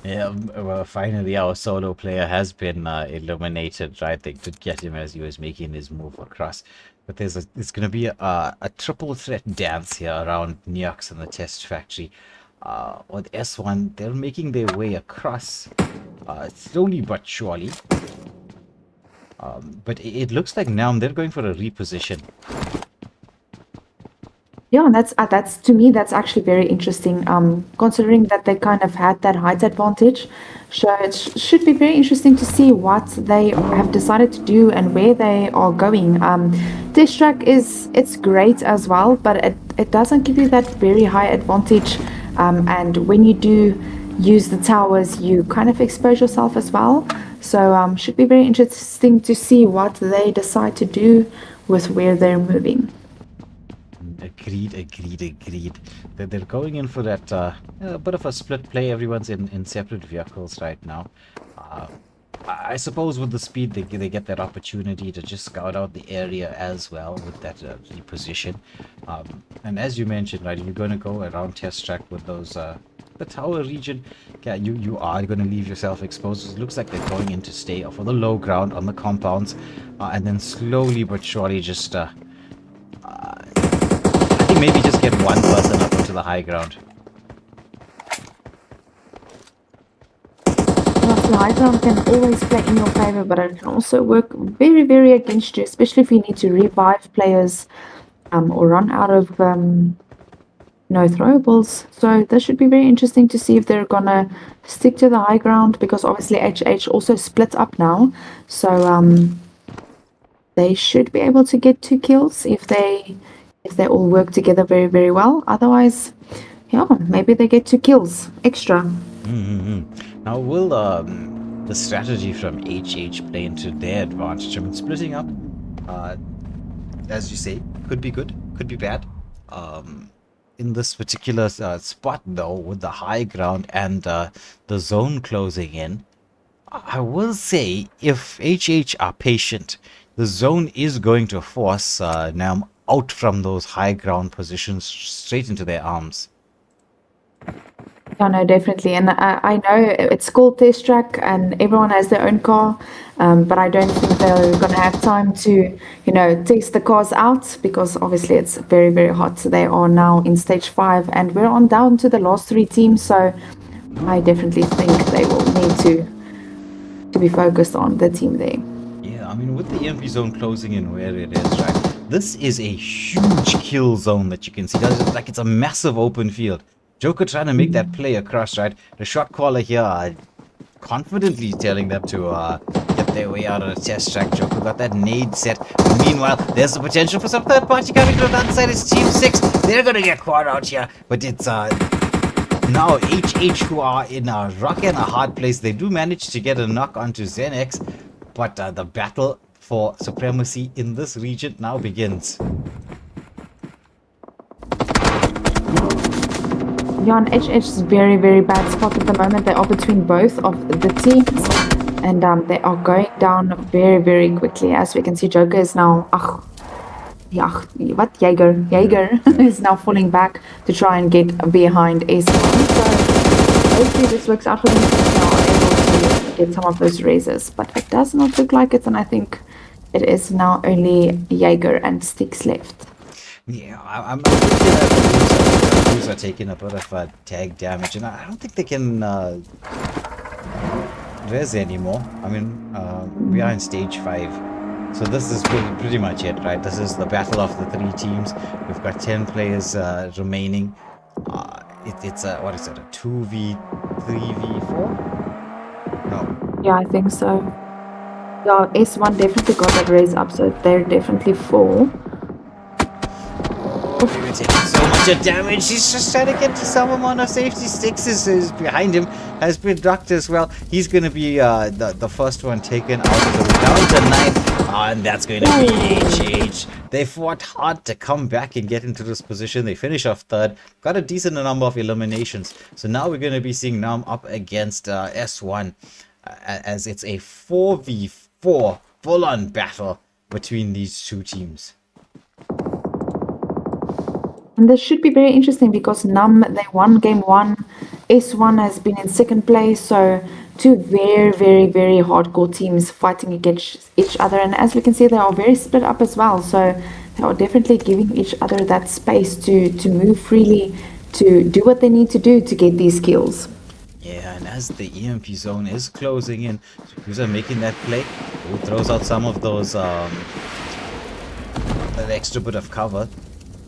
Yeah, well, finally our solo player has been eliminated, right? They did get him as he was making his move across. But it's going to be a triple threat dance here around Neox and the test factory. With S1, they're making their way across slowly but surely. But it looks like now they're going for a reposition. Yeah, that's to me that's actually very interesting. Considering that they kind of had that height advantage, so it should be very interesting to see what they have decided to do and where they are going. Test track it's great as well, but it doesn't give you that very high advantage. And when you do use the towers, you kind of expose yourself as well. So should be very interesting to see what they decide to do with where they're moving. Agreed. They're going in for that a bit of a split play. Everyone's in separate vehicles right now. I suppose with the speed, they get that opportunity to just scout out the area as well with that reposition. And as you mentioned, right, you're going to go around test track with those the tower region. Yeah, you are going to leave yourself exposed. It looks like they're going in to stay for the low ground on the compounds, and then slowly but surely just I think maybe just get one person up onto the high ground. The high ground can always play in your favor, but it can also work very, very against you, especially if you need to revive players or run out of throwables. So this should be very interesting to see if they're gonna stick to the high ground, because obviously HH also split up now. So they should be able to get 2 kills if they all work together very, very well. Otherwise, yeah, maybe they get 2 kills extra. Now, will the strategy from HH play into their advantage? I mean, splitting up, as you say, could be good, could be bad. In this particular spot, though, with the high ground and the zone closing in, I will say if HH are patient, the zone is going to force Nam out from those high ground positions straight into their arms. Yeah, no, definitely. And I know it's called test track and everyone has their own car, but I don't think they're going to have time to, test the cars out, because obviously it's very, very hot. They are now in stage 5 and we're on down to the last 3 teams. So I definitely think they will need to be focused on the team there. Yeah, I mean, with the EMP zone closing in where it is, right? This is a huge kill zone that you can see. Like, it's a massive open field. Joker trying to make that play across, right? The shot caller here confidently telling them to get their way out of the test track. Joker got that nade set. Meanwhile, there's the potential for some third party coming to the other side. It's Team 6. They're going to get caught out here. But it's now HH who are in a rock and a hard place. They do manage to get a knock onto Zenex. But the battle for supremacy in this region now begins. Yeah, and HH's very, very bad spot at the moment. They are between both of the teams, and they are going down very, very quickly. As we can see, Joker is now, Jaeger is now falling back to try and get behind S1. So hopefully this works out for them. They are able to get some of those raises, but it does not look like it, and I think it is now only Jaeger and Sticks left. Yeah, I'm thinking that the Blues are taking a bit of tag damage, and I don't think they can res anymore. I mean, we are in stage 5, so this is pretty much it, right? This is the battle of the 3 teams. We've got 10 players remaining. It's a, what is it, a 2v3v4? No. Yeah, I think so. Yeah, S1 definitely got that raise up, so they're definitely 4. We're taking so much damage. He's just trying to get to some amount of safety. Sticks is behind him, has been ducked as well. He's going to be the first one taken out of the down to 9. And that's going to be HH. They fought hard to come back and get into this position. They finish off 3rd. Got a decent number of eliminations. So now we're going to be seeing Nam up against S1. As it's a 4v4 full-on battle between these 2 teams. And this should be very interesting because Nam, they won game 1. S1 has been in 2nd place. So 2 very, very, very hardcore teams fighting against each other. And as we can see, they are very split up as well. So they are definitely giving each other that space to move freely, to do what they need to do to get these kills. Yeah, and as the EMP zone is closing in, who's making that play? Who throws out some of those, that extra bit of cover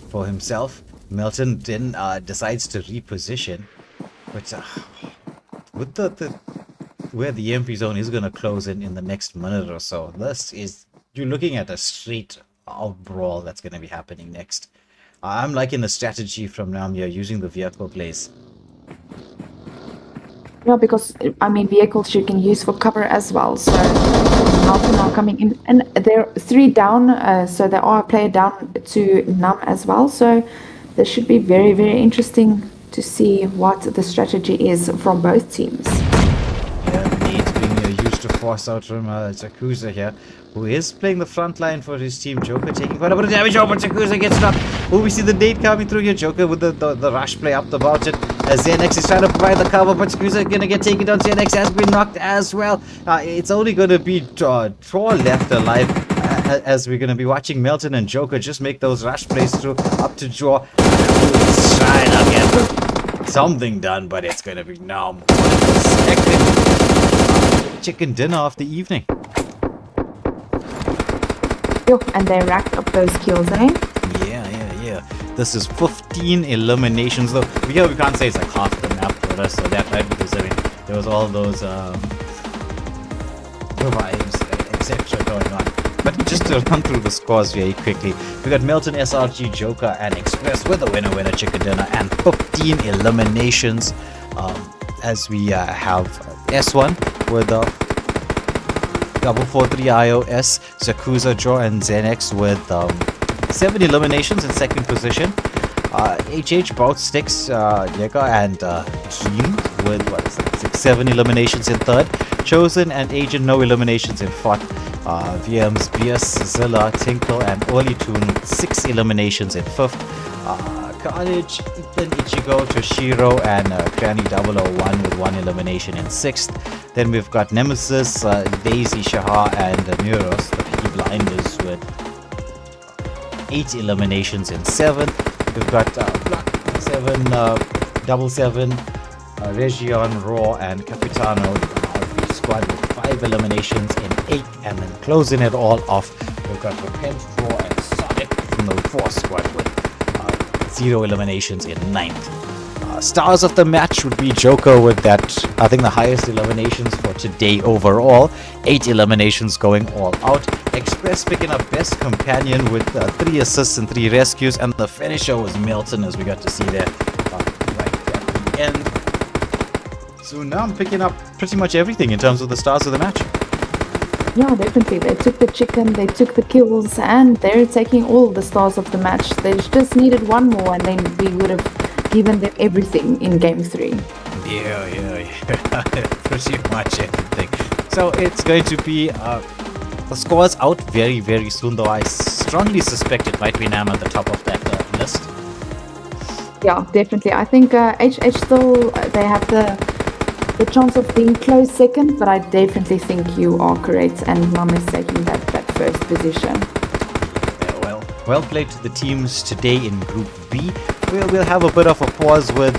for himself. Milton then decides to reposition, but with the where the EMP zone is going to close in the next minute or so, you're looking at a straight out brawl that's going to be happening next. I'm liking the strategy from Nam here, using the vehicle plays. Yeah, because I mean vehicles you can use for cover as well. So Alpha now coming in, and they're 3 down, so there are a player down to Nam as well. So this should be very, very interesting to see what the strategy is from both teams. Yeah, Nate being a huge to force out from Zakuza here, who is playing the front line for his team. Joker taking quite a bit of damage. Oh, but Zakuza gets dropped. Oh, we see the nade coming through here. Joker with the rush play up the mountain. Xanax is trying to provide the cover, but Zakuza going to get taken down. Xanax has been knocked as well. It's only going to be Troll left alive, as we're going to be watching Melton and Joker just make those rush plays through up to Draw. Trying to get something done, but it's going to be now second chicken dinner of the evening. And they racked up those kills, eh? Yeah. This is 15 eliminations, though. Here we can't say it's like half the map for us, so that, right? Because I mean, there was all those revives, etc. going on. But just to run through the scores very quickly, we got Milton, SRG, Joker, and Express with a winner chicken dinner and 15 eliminations. As we have S1 with 443 iOS, Zakuza, Draw, and Xanax with 7 eliminations in second position. HH, Bout, Sticks, Yega, and Dream with 7 eliminations in third. Chosen and Agent, no eliminations in fourth. VMs, BS, Zilla, Tinkle, and Oli Toon, 6 eliminations in fifth. Carnage, Ethan, Ichigo, Toshiro, and Granny 001 with 1 elimination in sixth. Then we've got Nemesis, Daisy, Shahar, and Muros, the Peaky Blinders, with 8 eliminations in seventh. We've got Black 7, 77, Region, Raw, and Capitano, the squad with 5 eliminations in 8th. And then closing it all off, we've got Repent, Raw, and Sonic from the 4th squad with 0 eliminations in 9th. Stars of the match would be Joker with that, I think, the highest eliminations for today overall. 8 eliminations going all out. Express picking up best companion with 3 assists and 3 rescues. And the finisher was Milton, as we got to see there right at the end. So now I'm picking up pretty much everything in terms of the stars of the match. Yeah, definitely. They took the chicken, they took the kills, and they're taking all the stars of the match. They just needed one more, and then we would have given them everything in game 3. Yeah. Pretty much everything. So it's going to be the scores out very, very soon, though I strongly suspect it might be Nam at the top of that list. Yeah, definitely. I think HH still, they have the chance of being close second, but I definitely think you are correct, and Mum is taking that first position. Yeah, well played to the teams today in Group B. We'll have a bit of a pause with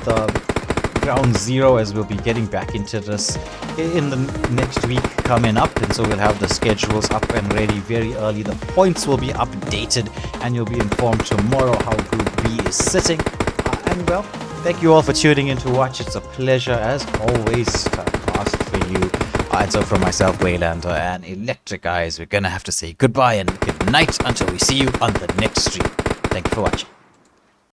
Ground Zero, as we'll be getting back into this in the next week coming up, and so we'll have the schedules up and ready very early. The points will be updated, and you'll be informed tomorrow how Group B is sitting. And well, thank you all for tuning in to watch. It's a pleasure, as always, to cast for you. And so from myself, Waylander, and Electric Eyes, we're going to have to say goodbye and good night until we see you on the next stream. Thank you for watching.